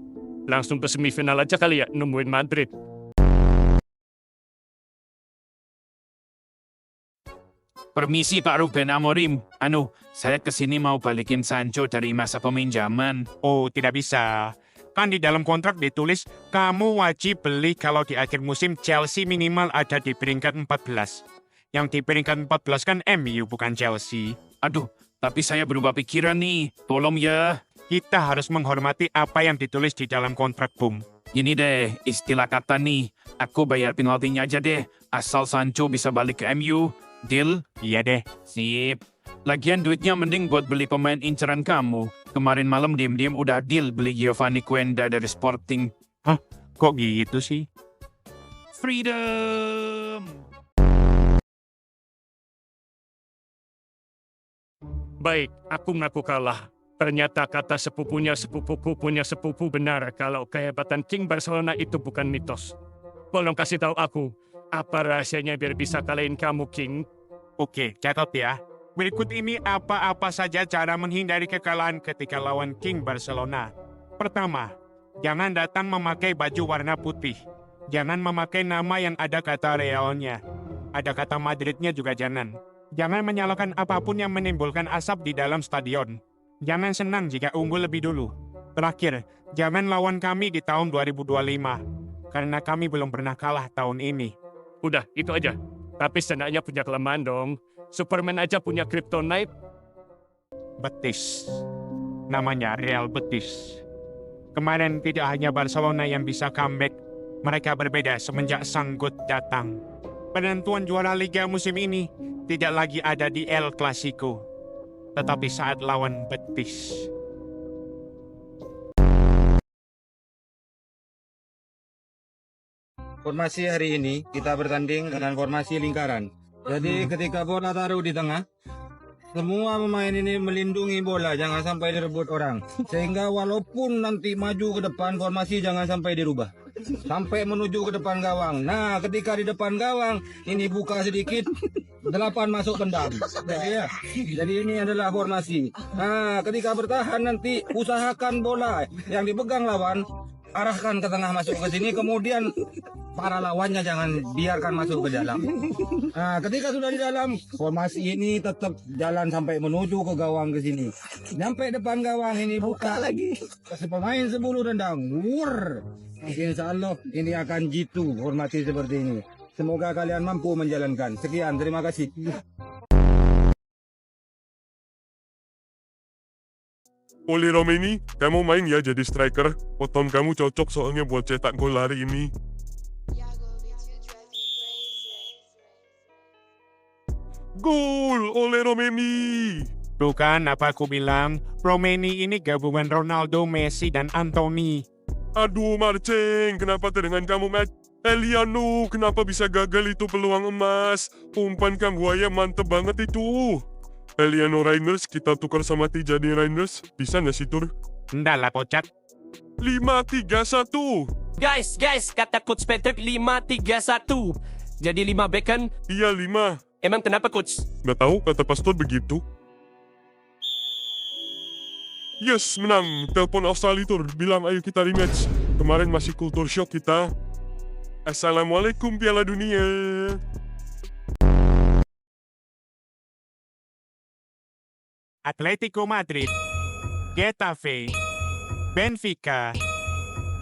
Langsung ke semifinal aja kali ya, nungguin Madrid. Permisi Pak Ruben Amorim. Saya kesini mau balikin Sancho dari masa peminjaman. Oh, tidak bisa. Kan di dalam kontrak ditulis, kamu wajib beli kalau di akhir musim Chelsea minimal ada di peringkat 14. Yang di peringkat 14 kan MU bukan Chelsea. Aduh, tapi saya berubah pikiran nih. Tolong ya. Kita harus menghormati apa yang ditulis di dalam kontrak, Bung. Gini deh, istilah kata nih. Aku bayar penaltinya aja deh. Asal Sancho bisa balik ke MU. Deal? Iya deh. Sip. Lagian duitnya mending buat beli pemain inceran kamu. Kemarin malam diem-diem udah deal beli Giovanni Quenda dari Sporting. Hah? Kok gitu sih? Freedom! Baik, aku ngaku kalah. Ternyata kata sepupunya sepupuku punya sepupu benar kalau kehebatan King Barcelona itu bukan mitos. Tolong kasih tahu aku, apa rahasianya biar bisa kalahin kamu, King? Oke, catat ya. Berikut ini apa-apa saja cara menghindari kekalahan ketika lawan King Barcelona. Pertama, jangan datang memakai baju warna putih. Jangan memakai nama yang ada kata Realnya. Ada kata Madridnya juga jangan. Jangan menyalakan apapun yang menimbulkan asap di dalam stadion. Jangan senang jika unggul lebih dulu. Terakhir, jangan lawan kami di tahun 2025. Karena kami belum pernah kalah tahun ini. Udah, itu aja. Tapi setidaknya punya kelemahan dong. Superman aja punya kryptonite. Betis. Namanya Real Betis. Kemarin tidak hanya Barcelona yang bisa comeback. Mereka berbeda semenjak Sanggut datang. Penentuan juara Liga musim ini tidak lagi ada di El Clasico. Tetapi saat lawan Betis. Formasi hari ini kita bertanding dengan formasi lingkaran. Jadi ketika bola taruh di tengah, semua pemain ini melindungi bola jangan sampai direbut orang. Sehingga walaupun nanti maju ke depan, formasi jangan sampai dirubah. Sampai menuju ke depan gawang. Nah, ketika di depan gawang ini buka sedikit, 8 masuk tendang. Jadi ini adalah formasi. Nah, ketika bertahan nanti usahakan bola yang dipegang lawan arahkan ke tengah masuk ke sini, kemudian para lawannya jangan biarkan masuk ke dalam. Nah, ketika sudah di dalam, formasi ini tetap jalan sampai menuju ke gawang ke sini. Sampai depan gawang ini buka lagi. Kasih pemain 10 tendang. Insya Allah ini akan jitu formasi seperti ini. Semoga kalian mampu menjalankan. Sekian, terima kasih. Oli Romeni, kamu main ya jadi striker. Potom kamu cocok soalnya buat cetak gol hari ini. Gol, Oli Romeni. Bukan apa aku bilang, Romeni ini gabungan Ronaldo, Messi, dan Anthony. Aduh Marceng, kenapa dengan kamu Mac? Eliano, kenapa bisa gagal itu peluang emas? Umpan Kang Buaya mantep banget itu. Eliano Reinders, kita tukar sama Ti jadi Reinders. Bisa nggak sih, Tur? Nggak lah, Pocat. 5-3-1. Guys, kata Coach Patrick 5-3-1. Jadi 5 back kan? Iya, 5. Emang kenapa Coach? Nggak tahu, kata Pastor begitu. Yes, menang. Telepon Australia, Tur. Bilang ayo kita rematch. Kemarin masih kultur shock kita. Assalamualaikum Piala Dunia. Atletico Madrid, Getafe, Benfica,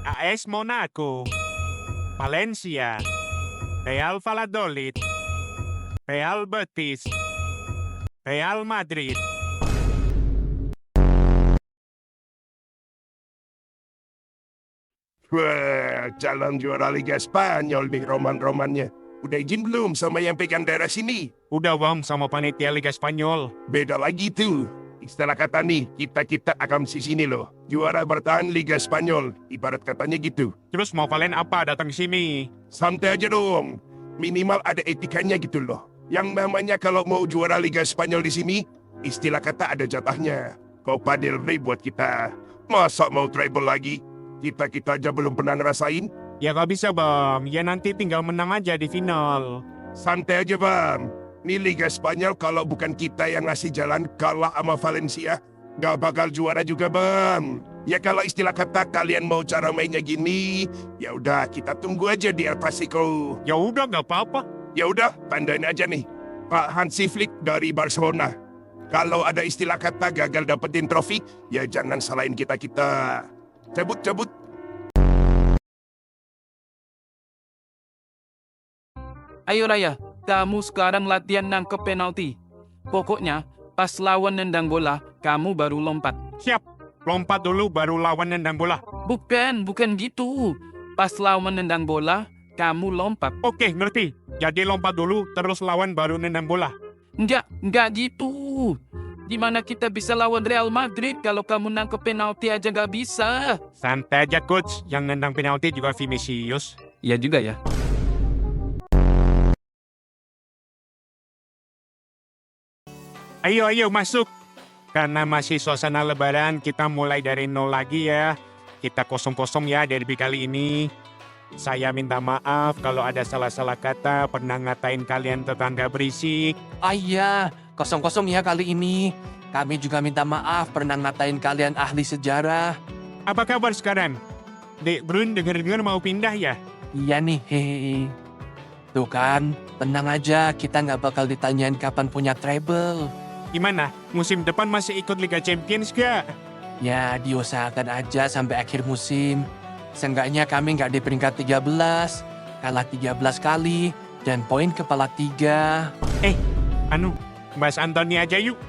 AS Monaco, Valencia, Real Valladolid, Real Betis, Real Madrid. Wah, calon juara Liga Spanyol nih roman-romannya. Udah izin belum sama yang pegang daerah sini? Udah bang sama panitia Liga Spanyol. Beda lagi tuh. Istilah kata nih, kita akan di sini loh. Juara bertahan Liga Spanyol. Ibarat katanya gitu. Terus mau kalian apa datang sini? Santai aja dong. Minimal ada etikanya gitu loh. Yang namanya kalau mau juara Liga Spanyol di sini, istilah kata ada jatahnya. Copa del Rey buat kita. Masa mau treble lagi? Kita aja belum pernah ngerasain. Ya gak bisa bang, ya nanti tinggal menang aja di final. Santai aja bang. Ini Liga Spanyol kalau bukan kita yang ngasih jalan kalah sama Valencia, gak bakal juara juga bang. Ya kalau istilah kata kalian mau cara mainnya gini, ya udah kita tunggu aja di El Clasico. Ya udah gak apa-apa. Ya udah, tandain aja nih. Pak Hansi Flick dari Barcelona. Kalau ada istilah kata gagal dapetin trofi, ya jangan salahin kita-kita. Cabut. Ayo Raya, kamu sekarang latihan nangkep penalti. Pokoknya, pas lawan nendang bola, kamu baru lompat. Siap, lompat dulu baru lawan nendang bola. Bukan gitu. Pas lawan nendang bola, kamu lompat. Oke, ngerti. Jadi lompat dulu, terus lawan baru nendang bola. Enggak gitu. Gimana kita bisa lawan Real Madrid kalau kamu nangkep penalti aja gak bisa? Santai aja coach, yang nendang penalti juga Vinicius. Iya juga ya. Ayo masuk. Karena masih suasana lebaran, kita mulai dari nol lagi ya. Kita kosong-kosong ya derby kali ini. Saya minta maaf kalau ada salah-salah kata, pernah ngatain kalian tetangga berisik. Iya, 0-0 ya kali ini. Kami juga minta maaf pernah ngatain kalian ahli sejarah. Apa kabar sekarang? Dek Brun denger-denger mau pindah ya? Iya nih, hehehe. Tuh kan, tenang aja, kita nggak bakal ditanyain kapan punya treble. Gimana? Musim depan masih ikut Liga Champions gak? Ya, diusahakan aja sampai akhir musim. Seenggaknya kami nggak di peringkat 13, kalah 13 kali, dan poin kepala 3. Bahas Anthony aja yuk.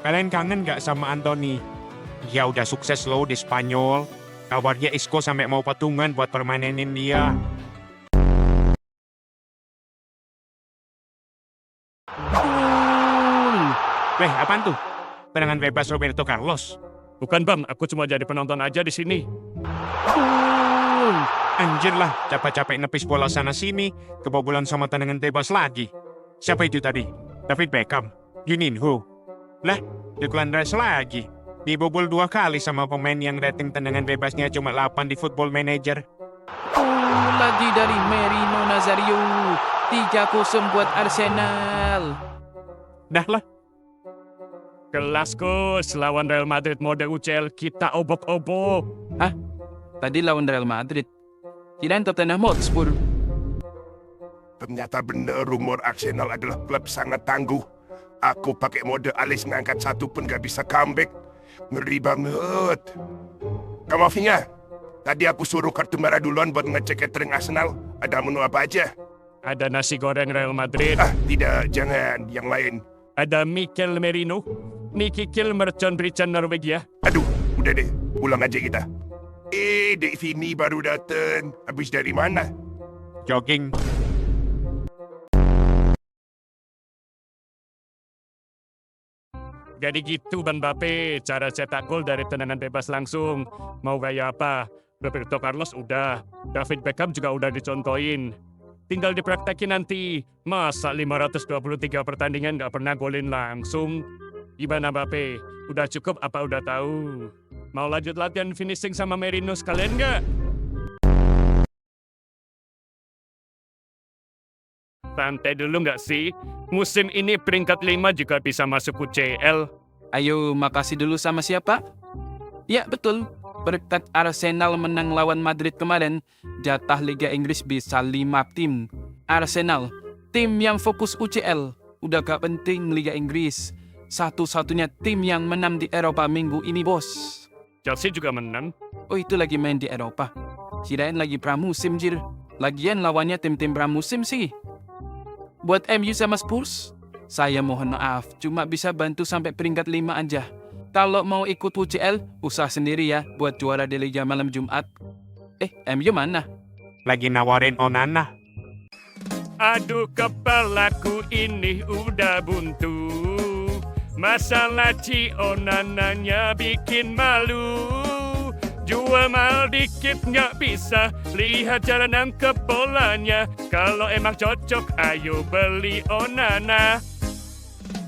Kalian kangen gak sama Anthony? Ya udah sukses loh di Spanyol. Kabarnya Isco sampai mau patungan buat permanenin dia. Weh, apaan tuh? Tendangan bebas Roberto Carlos. Bukan bang, aku cuma jadi penonton aja di sini. Anjir lah, capek-capek nepis bola sana sini, kebobolan sama tendangan bebas lagi. Siapa itu tadi? David Beckham? Juninho? Lah, Declan Rice lagi. Dibobol 2 kali sama pemain yang rating tendangan bebasnya cuma 8 di Football Manager. Lagi dari Merino Nazario. 3-0 buat Arsenal. Dah lah. Kelasku, lawan Real Madrid mode UCL, kita obok-obok. Hah? Tadi lawan Real Madrid. Kirain Tottenham Hotspur. Ternyata bener rumor Arsenal adalah klub sangat tangguh. Aku pakai mode alis ngangkat 1 pun gak bisa comeback. Ngeri banget. Kamafinya, tadi aku suruh kartu merah duluan buat ngecek catering Arsenal. Ada menu apa aja? Ada nasi goreng Real Madrid. Tidak, jangan. Yang lain. Ada Mikel Merino. Nicky Kilmerton Britton Norwegia. Aduh, udah deh. Pulang aja kita. Dek Vini baru dateng. Habis dari mana? Jogging. Jadi gitu Bang Mbappe, cara cetak gol dari tendangan bebas langsung. Mau gaya apa? Roberto Carlos udah, David Beckham juga udah dicontohin. Tinggal dipraktekin nanti. Masa 523 pertandingan nggak pernah golin langsung? Gimana Mbappe? Udah cukup apa udah tahu? Mau lanjut latihan finishing sama Merino sekalian nggak? Santai dulu nggak sih? Musim ini peringkat 5 juga bisa masuk UCL. Ayo, makasih dulu sama siapa? Ya, betul. Berkat Arsenal menang lawan Madrid kemarin, jatah Liga Inggris bisa 5 tim. Arsenal, tim yang fokus UCL. Udah gak penting Liga Inggris. Satu-satunya tim yang menang di Eropa minggu ini, bos. Chelsea juga menang. Oh, itu lagi main di Eropa. Kirain lagi pramusim, Jir. Lagian lawannya tim-tim pramusim sih. Buat MU sama Spurs, saya mohon maaf, cuma bisa bantu sampai peringkat 5 aja. Kalau mau ikut UCL, usah sendiri ya buat juara di Liga malam Jumat. MU mana? Lagi nawarin Onana. Aduh kepalaku ini udah buntu. Masalah Onananya bikin malu. Jual mahal dikit nggak bisa, lihat cara nangkep bolanya. Kalau emang cocok, ayo beli Onana.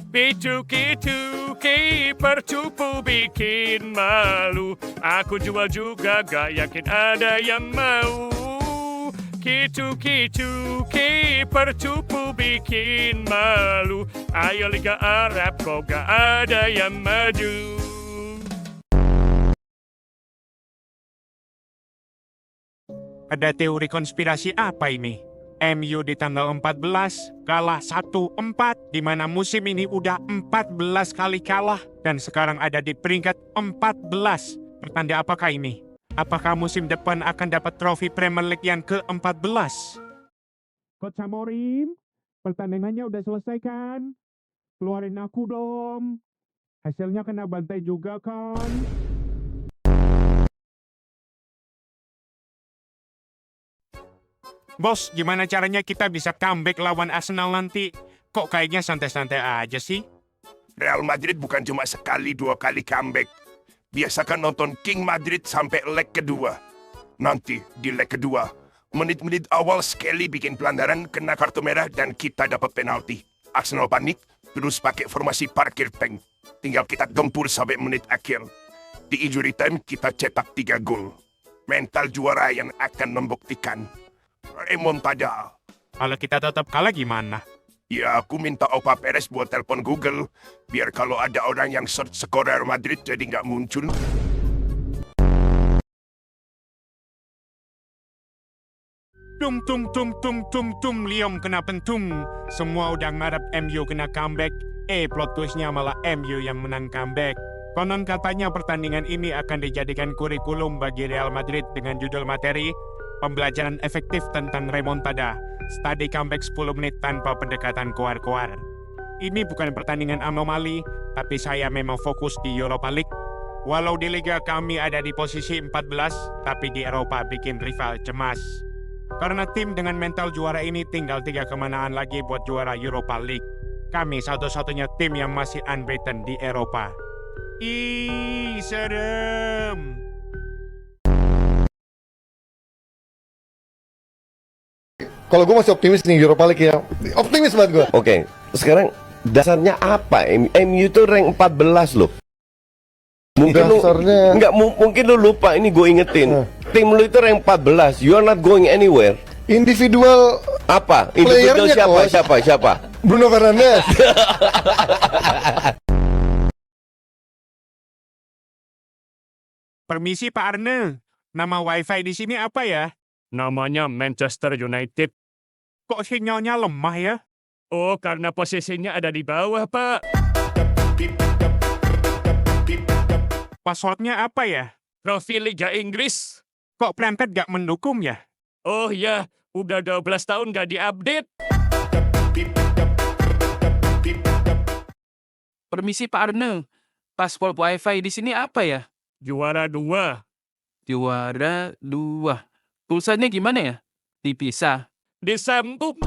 Picu-kicu, kiper cupu bikin malu. Aku jual juga, gak yakin ada yang mau. Kicu-kicu, kiper cupu bikin malu. Ayo Liga Arab, kok gak ada yang maju. Ada teori konspirasi apa ini? MU di tanggal 14 kalah 1-4, di mana musim ini udah 14 kali kalah dan sekarang ada di peringkat 14. Pertanda apakah ini? Apakah musim depan akan dapat trofi Premier League yang ke-14? Coach Amorim, pertandingannya udah selesai kan? Keluarin aku dong. Hasilnya kena bantai juga kan? Bos, gimana caranya kita bisa comeback lawan Arsenal nanti? Kok kayaknya santai-santai aja sih? Real Madrid bukan cuma sekali 2 kali comeback. Biasakan nonton King Madrid sampai leg kedua. Nanti di leg kedua, menit-menit awal Skelly bikin pelanggaran, kena kartu merah dan kita dapat penalti. Arsenal panik, terus pakai formasi parkir tank. Tinggal kita gempur sampai menit akhir. Di injury time kita cetak 3 gol. Mental juara yang akan membuktikan. Remontada. Kalau kita tetap kalah gimana? Ya, aku minta Opa Perez buat telepon Google. Biar kalau ada orang yang search skor Real Madrid jadi nggak muncul. Tum, Liam kena pentung. Semua udah ngarep MU kena comeback. Plot twistnya malah MU yang menang comeback. Konon katanya pertandingan ini akan dijadikan kurikulum bagi Real Madrid dengan judul materi Pembelajaran efektif tentang remontada. Studi comeback 10 menit tanpa pendekatan koar-koar. Ini bukan pertandingan anomali, tapi saya memang fokus di Europa League. Walau di Liga kami ada di posisi 14, tapi di Eropa bikin rival cemas. Karena tim dengan mental juara ini tinggal 3 kemenangan lagi buat juara Europa League. Kami satu-satunya tim yang masih unbeaten di Eropa. Ih, serem. Kalau gue masih optimis nih Europa League ya. Optimis banget gue. Oke, sekarang dasarnya apa? MU itu rank 14 loh. Mungkin dasarnya... mungkin lu lupa, ini gue ingetin. Tim lu itu rank 14. You are not going anywhere. Individual apa? Individual siapa? Bruno Fernandes. Permisi Pak Arne. Nama wifi di sini apa ya? Namanya Manchester United. Kok sinyalnya lemah ya? Oh, karena posisinya ada di bawah, Pak. Passwordnya apa ya? Trofi Liga Inggris. Kok Brentford gak mendukung ya? Oh ya, Udah 12 tahun gak diupdate. Permisi Pak Arno. Paspor wifi di sini apa ya? Juara 2. Juara 2. Pulsanya gimana ya? Dipisah. Disambung.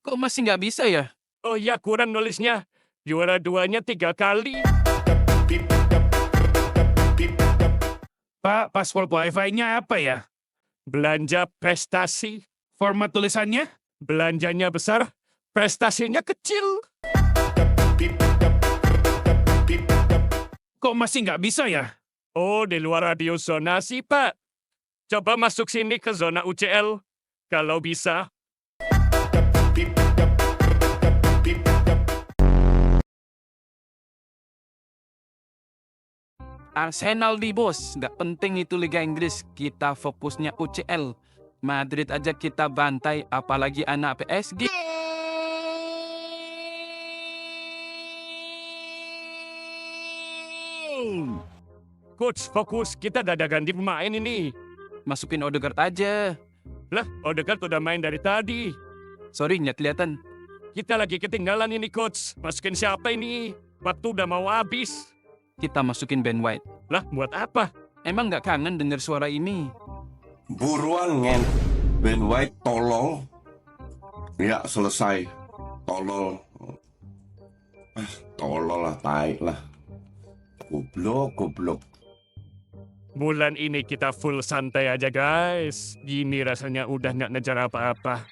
Kok masih nggak bisa ya? Oh ya, kurang nulisnya. Juara 2-nya 3 kali. Pak, paspor wifi-nya apa ya? Belanja prestasi. Format tulisannya? Belanjanya besar, prestasinya kecil. Kok masih nggak bisa ya? Oh, di luar radio zonasi, Pak. Coba masuk sini ke zona UCL. Kalau bisa. Arsenal di bos. Nggak penting itu Liga Inggris. Kita fokusnya UCL. Madrid aja kita bantai, apalagi anak PSG. Coach, fokus. Kita gak ada ganti pemain ini. Masukin Odegaard aja. Lah, Odegaard udah main dari tadi. Sorry, nggak kelihatan. Kita lagi ketinggalan ini, Coach. Masukin siapa ini? Waktu udah mau habis. Kita masukin Ben White. Lah, buat apa? Emang nggak kangen denger suara ini? Buruan ngen. Ben White tolol. Ya, selesai. Tolol. Tolol lah, tai lah. Goblok. Bulan ini kita full santai aja, guys. Gini rasanya udah nggak ngejar apa-apa.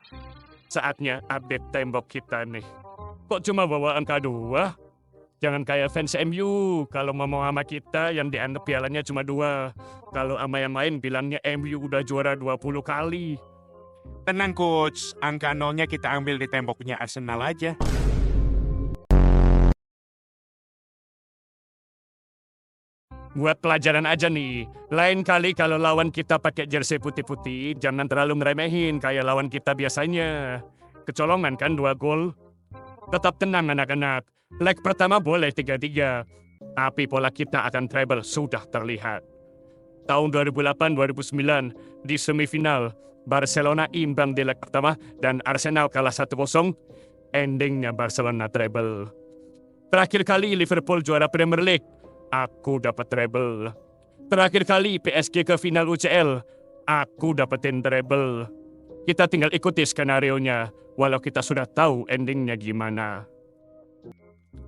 Saatnya update tembok kita nih. Kok cuma bawa angka 2? Jangan kayak fans MU. Kalau mau sama kita yang dianggap pialanya cuma 2. Kalau sama yang lain bilangnya MU udah juara 20 kali. Tenang coach, angka 0-nya kita ambil di temboknya Arsenal aja. Buat pelajaran aja nih. Lain kali kalau lawan kita pakai jersey putih-putih, jangan terlalu ngeremehin kayak lawan kita biasanya. Kecolongan kan 2 gol. Tetap tenang anak-anak. Leg pertama boleh 3-3. Tapi pola kita akan treble sudah terlihat. Tahun 2008-2009 di semifinal, Barcelona imbang di leg pertama dan Arsenal kalah 1-0. Endingnya Barcelona treble. Terakhir kali Liverpool juara Premier League, aku dapat treble. Terakhir kali PSG ke final UCL, aku dapetin treble. Kita tinggal ikuti skenario-nya, walau kita sudah tahu endingnya gimana.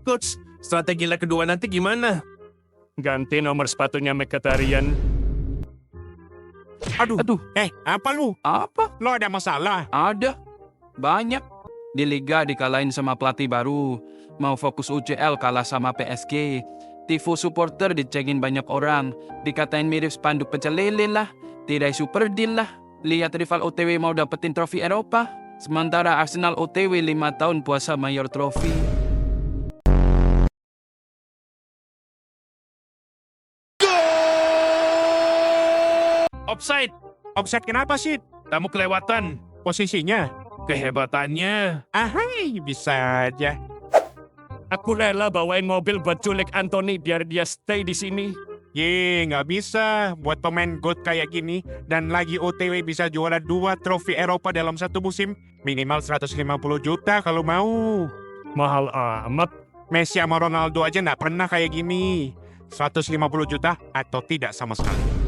Coach, strategi leg kedua nanti gimana? Ganti nomor sepatunya Mkhitaryan. Aduh. Apa lu? Apa? Lo ada masalah? Ada. Banyak. Di Liga dikalahin sama pelatih baru. Mau fokus UCL kalah sama PSG. Tifo supporter dicengin banyak orang. Dikatain mirip spanduk pecel lele lah. Tirai super deal lah. Lihat rival OTW mau dapetin trofi Eropa. Sementara Arsenal OTW 5 tahun puasa mayor trofi. Offside. Offside kenapa sih? Kamu kelewatan. Posisinya? Kehebatannya. Ahai, bisa aja. Aku rela bawain mobil buat culik Anthony biar dia stay di sini. Nggak bisa. Buat pemain gold kayak gini, dan lagi OTW bisa juara 2 trofi Eropa dalam satu musim, minimal 150 juta kalau mau. Mahal amat. Messi sama Ronaldo aja nggak pernah kayak gini. 150 juta atau tidak sama sekali.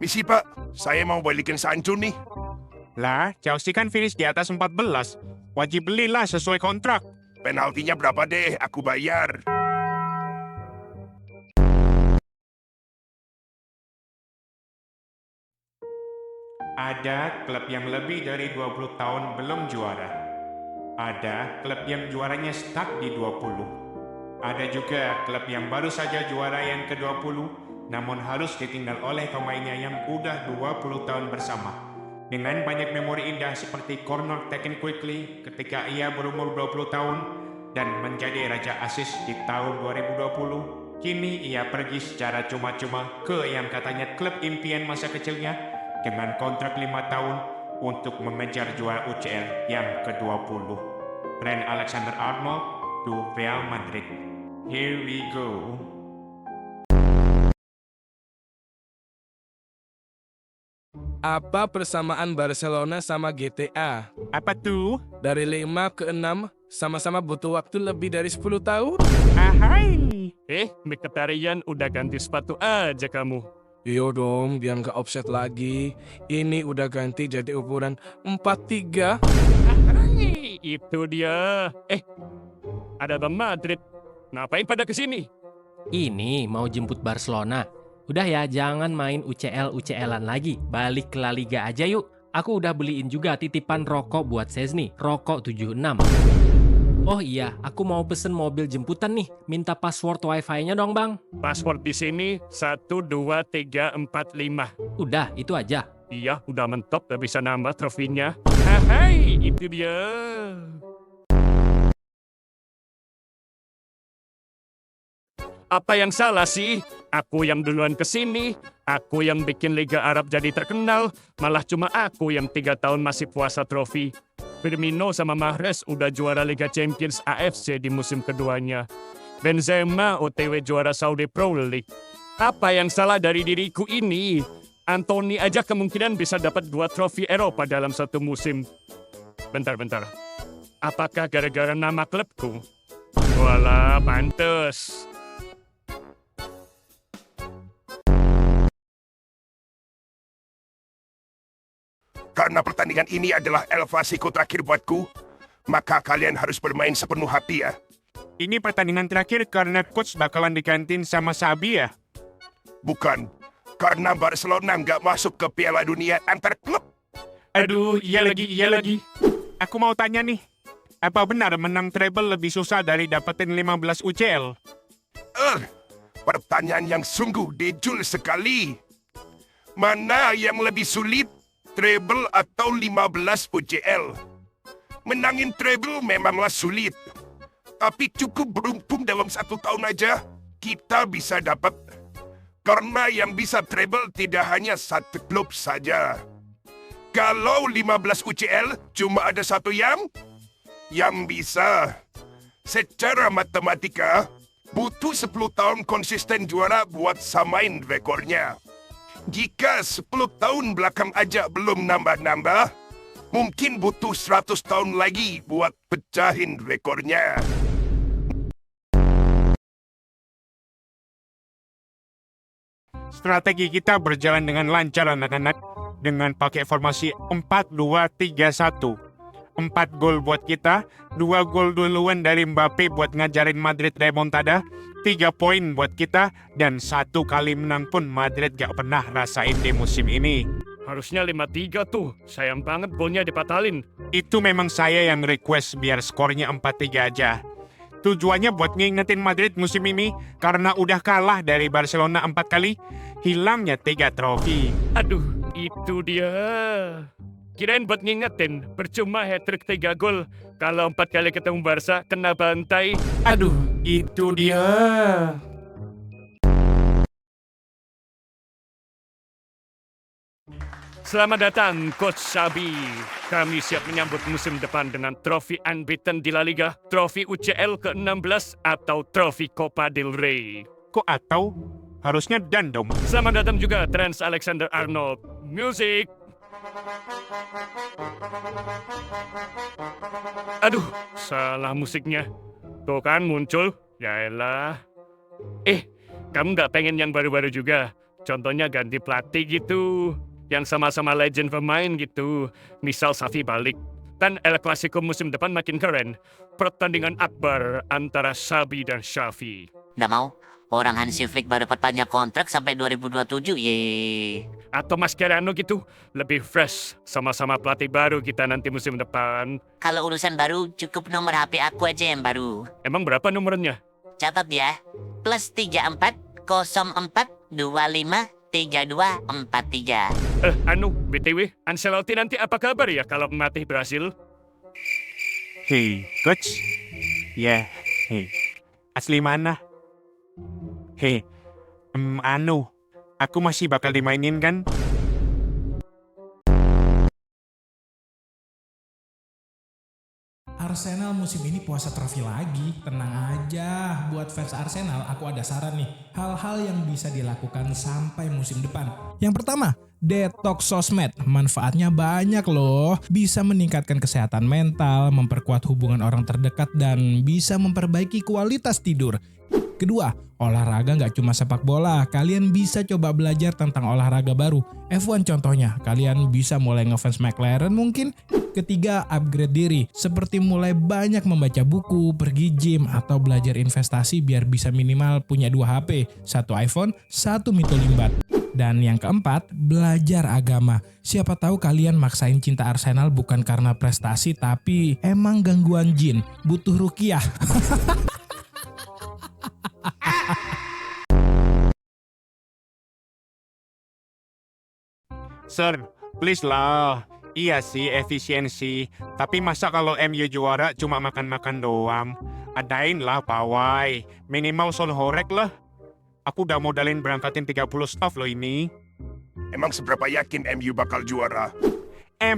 Misi Pak, saya mau balikin Sancho nih. Lah, Chelsea kan finish di atas 14. Wajib belilah sesuai kontrak. Penaltinya berapa deh? Aku bayar. Ada klub yang lebih dari 20 tahun belum juara. Ada klub yang juaranya stuck di 20. Ada juga klub yang baru saja juara yang ke-20, namun harus ditinggal oleh pemainnya yang udah 20 tahun bersama. Dengan banyak memori indah seperti corner taken quickly ketika ia berumur 20 tahun dan menjadi raja assist di tahun 2020, kini ia pergi secara cuma-cuma ke yang katanya klub impian masa kecilnya dengan kontrak 5 tahun untuk mengejar juara UCL yang ke-20. Trent Alexander-Arnold to Real Madrid. Here we go. Apa persamaan Barcelona sama GTA? Apa tuh? Dari 5 ke 6, sama-sama butuh waktu lebih dari 10 tahun. Ahai. Mkhitaryan udah ganti sepatu aja kamu. Yo dong, biar nggak offset lagi. Ini udah ganti jadi ukuran 43. Hai, itu dia. Ada Bang Madrid. Ngapain pada kesini? Ini mau jemput Barcelona. Udah ya, jangan main UCL-UCL-an lagi. Balik ke La Liga aja yuk. Aku udah beliin juga titipan rokok buat Sesni. Rokok 76. Oh iya, aku mau pesen mobil jemputan nih. Minta password wifi-nya dong, Bang. Password di sini 12345. Udah, itu aja. Iya, udah mentok, udah bisa nambah trofinya. Hai, itu dia. Apa yang salah sih? Aku yang duluan kesini, aku yang bikin Liga Arab jadi terkenal, malah cuma aku yang 3 tahun masih puasa trofi. Firmino sama Mahrez udah juara Liga Champions AFC di musim keduanya. Benzema OTW juara Saudi Pro League. Apa yang salah dari diriku ini? Anthony aja kemungkinan bisa dapat 2 trofi Eropa dalam satu musim. Bentar. Apakah gara-gara nama klubku? Walah, pantes. Karena pertandingan ini adalah El Clasico terakhir buatku, maka kalian harus bermain sepenuh hati ya. Ini pertandingan terakhir karena coach bakalan digantiin sama Xabi ya? Bukan, karena Barcelona nggak masuk ke Piala Dunia antar klub. Aduh, iya lagi. Aku mau tanya nih, apa benar menang treble lebih susah dari dapetin 15 UCL? Pertanyaan yang sungguh dejul sekali. Mana yang lebih sulit? Treble atau 15 UCL? Menangin treble memanglah sulit. Tapi cukup beruntung dalam 1 tahun aja, kita bisa dapat. Karena yang bisa treble tidak hanya satu klub saja. Kalau 15 UCL, cuma ada satu yang bisa. Secara matematika, butuh 10 tahun konsisten juara buat samain rekornya. Jika 10 tahun belakang aja belum nambah-nambah, mungkin butuh 100 tahun lagi buat pecahin rekornya. Strategi kita berjalan dengan lancar anak-anak, dengan pakai formasi 4-2-3-1. 4 gol buat kita, 2 gol duluan dari Mbappe buat ngajarin Madrid remontada, 3 poin buat kita, dan 1 kali menang pun Madrid gak pernah rasain di musim ini. Harusnya 5-3 tuh, sayang banget golnya dipatalin. Itu memang saya yang request biar skornya 4-3 aja. Tujuannya buat ngingetin Madrid musim ini, karena udah kalah dari Barcelona 4 kali, hilangnya 3 trofi. Aduh, itu dia. Kirain buat ngingetin, percuma hat-trick 3 gol. Kalau 4 kali ketemu Barca, kena bantai. Aduh, itu dia. Selamat datang, Coach Xabi. Kami siap menyambut musim depan dengan trofi unbeaten di La Liga, trofi UCL ke-16, atau trofi Copa del Rey. Kok atau? Harusnya dan dong. Selamat datang juga, Trent Alexander-Arnold. Music! Aduh, salah musiknya. Tuh kan muncul. Yaelah. Kamu nggak pengen yang baru-baru juga? Contohnya ganti pelatih gitu. Yang sama-sama legend pemain gitu. Misal Xavi balik. Kan El Clasico musim depan makin keren. Pertandingan akbar antara Xabi dan Xavi. Nggak mau. Orang Hansi Flick baru perpanjang kontrak sampai 2027, yeay. Atau Mascherano gitu, lebih fresh. Sama-sama pelatih baru kita nanti musim depan. Kalau urusan baru, cukup nomor HP aku aja yang baru. Emang berapa nomornya? Catat ya, +34 04 25 32 43. BTW, Ancelotti nanti apa kabar ya kalau melatih Brasil? Hei, Coach. Ya, hei. Asli mana? Hei, aku masih bakal dimainin kan? Arsenal musim ini puasa trofi lagi. Tenang aja, buat fans Arsenal aku ada saran nih. Hal-hal yang bisa dilakukan sampai musim depan. Yang pertama, Detox sosmed, manfaatnya banyak loh. Bisa meningkatkan kesehatan mental, memperkuat hubungan orang terdekat, dan bisa memperbaiki kualitas tidur. Kedua, olahraga nggak cuma sepak bola. Kalian bisa coba belajar tentang olahraga baru. F1 contohnya, kalian bisa mulai ngefans McLaren mungkin. Ketiga, upgrade diri. Seperti mulai banyak membaca buku, pergi gym, atau belajar investasi biar bisa minimal punya 2 HP. 1 iPhone, 1 Mitolimbat. Dan yang keempat, belajar agama. Siapa tahu kalian maksain cinta Arsenal bukan karena prestasi, tapi emang gangguan jin, butuh ruqyah. Sir, please lah. Iya sih, efisiensi. Tapi masa kalau MU juara cuma makan-makan doang? Adain lah pawai. Minimal sol horek lah. Aku udah modalin berangkatin 30 staff loh ini. Emang seberapa yakin MU bakal juara?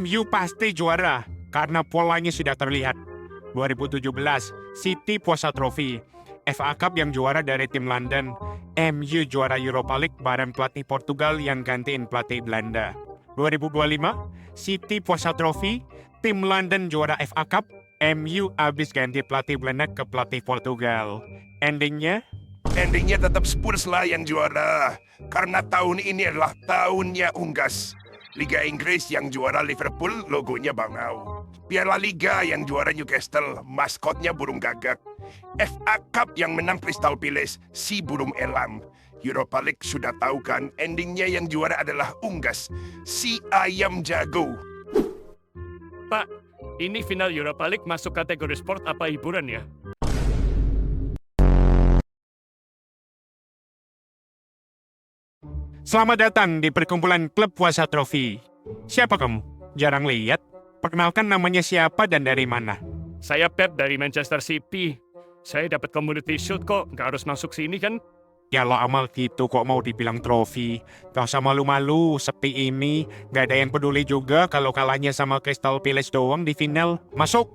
MU pasti juara, karena polanya sudah terlihat. 2017, City puasa trofi. FA Cup yang juara dari tim London. MU juara Europa League bareng pelatih Portugal yang gantiin pelatih Belanda. 2025, City puasa trofi. Tim London juara FA Cup. MU abis ganti pelatih Belanda ke pelatih Portugal. Endingnya Tetap Spurs lah yang juara. Karena tahun ini adalah tahunnya unggas. Liga Inggris yang juara Liverpool, logonya bangau. Piala Liga yang juara Newcastle, maskotnya burung gagak. FA Cup yang menang Crystal Palace, si burung elang. Europa League sudah tahu kan, endingnya yang juara adalah unggas, si ayam jago. Pak, ini final Europa League masuk kategori sport apa hiburan ya? Selamat datang di perkumpulan klub puasa trofi. Siapa kamu? Jarang lihat. Perkenalkan namanya siapa dan dari mana? Saya Pep dari Manchester City. Saya dapat community shield kok, nggak harus masuk sini kan? Ya lo amal gitu kok mau dibilang trofi. Gak usah malu-malu, sepi ini. Gak ada yang peduli juga kalau kalahnya sama Crystal Palace doang di final. Masuk!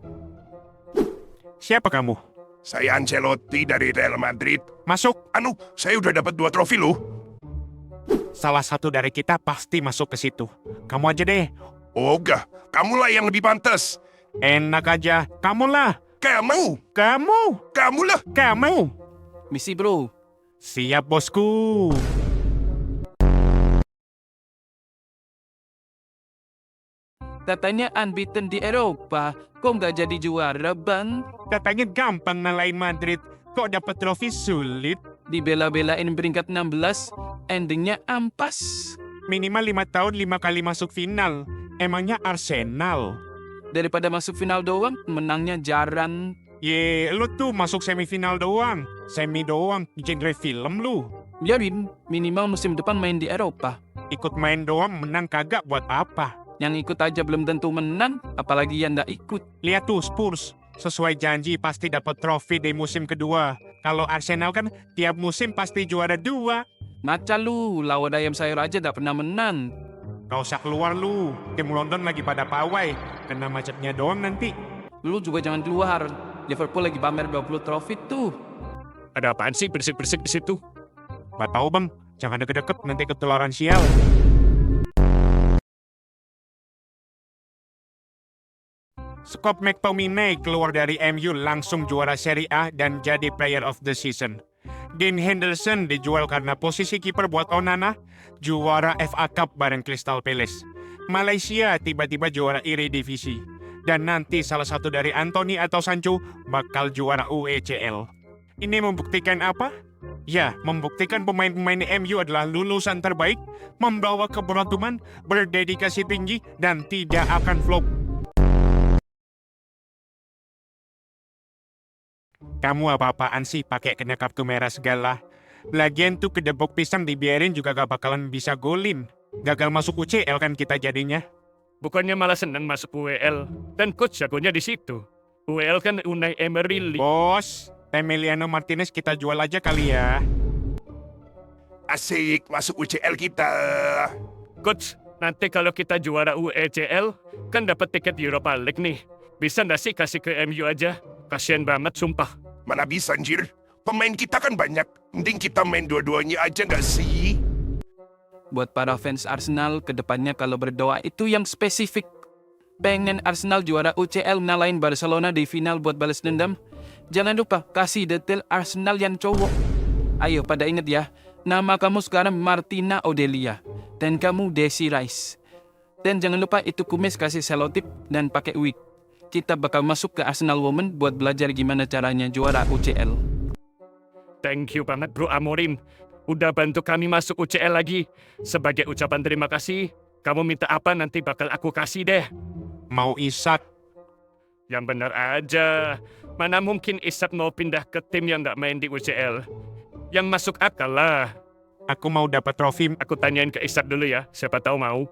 Siapa kamu? Saya Ancelotti dari Real Madrid. Masuk! Saya udah dapat 2 trofi loh. Salah satu dari kita pasti masuk ke situ. Kamu aja deh. Ogah, kamulah yang lebih pantas. Enak aja, kamulah. Kamu lah. Kamu. Misi bro. Siap bosku. Katanya unbeaten di Eropa. Kok nggak jadi juara, Bang? Katanya gampang ngalahin Madrid. Kok dapat trofi sulit? Dibela-belain peringkat 16, endingnya ampas. Minimal 5 tahun 5 kali masuk final. Emangnya Arsenal? Daripada masuk final doang, menangnya jarang. Lu tuh masuk semifinal doang. Semi doang, genre film lu. Biarin, minimal musim depan main di Eropa. Ikut main doang, menang kagak buat apa? Yang ikut aja belum tentu menang, apalagi yang nggak ikut. Lihat tuh Spurs, sesuai janji pasti dapat trofi di musim kedua. Kalau Arsenal kan tiap musim pasti juara 2. Maca lu, lawan ayam sayur aja nggak pernah menang. Gak usah keluar lu, tim London lagi pada pawai. Kena macetnya doang nanti. Lu juga jangan keluar, Liverpool lagi pamer 20 trofi tuh. Ada apaan sih bersik-bersik di situ? Gak tahu bang, jangan deket-deket nanti ketularan sial. Scott McTominay keluar dari MU langsung juara Serie A dan jadi Player of the Season. Dean Henderson dijual karena posisi kiper buat Onana, juara FA Cup bareng Crystal Palace. Malaysia tiba-tiba juara Eredivisie. Dan nanti salah satu dari Anthony atau Sancho bakal juara UECL. Ini membuktikan apa? Ya, membuktikan pemain-pemain MU adalah lulusan terbaik, membawa keberuntungan, berdedikasi tinggi, dan tidak akan flop. Kamu apa-apaan sih pakai kena kartu merah segala? Lagian tuh kedebok pisang dibiarin juga gak bakalan bisa golin. Gagal masuk UCL kan kita jadinya. Bukannya malah senang masuk UEL. Dan coach jagonya di situ. UEL kan Unai Emery. Bos, Emiliano Martinez kita jual aja kali ya. Asik, masuk UCL kita. Coach, nanti kalau kita juara UECL, kan dapat tiket Europa League nih. Bisa nggak sih kasih ke MU aja? Kasian banget, sumpah. Mana bisa, anjir. Pemain kita kan banyak. Mending kita main dua-duanya aja nggak sih? Buat para fans Arsenal, kedepannya kalau berdoa itu yang spesifik. Pengen Arsenal juara UCL menalahin Barcelona di final buat balas dendam? Jangan lupa kasih detail Arsenal yang cowok. Ayo pada ingat ya, nama kamu sekarang Martina Odelia. Dan kamu Desi Rice. Dan jangan lupa itu kumis kasih selotip dan pakai wig. Kita bakal masuk ke Arsenal Women buat belajar gimana caranya juara UCL. Thank you banget bro Amorim. Udah bantu kami masuk UCL lagi. Sebagai ucapan terima kasih, kamu minta apa nanti bakal aku kasih deh. Mau Isak. Yang benar aja. Mana mungkin Isak mau pindah ke tim yang gak main di UCL. Yang masuk akal lah. Aku mau dapat trofi. Aku tanyain ke Isak dulu ya, siapa tahu mau.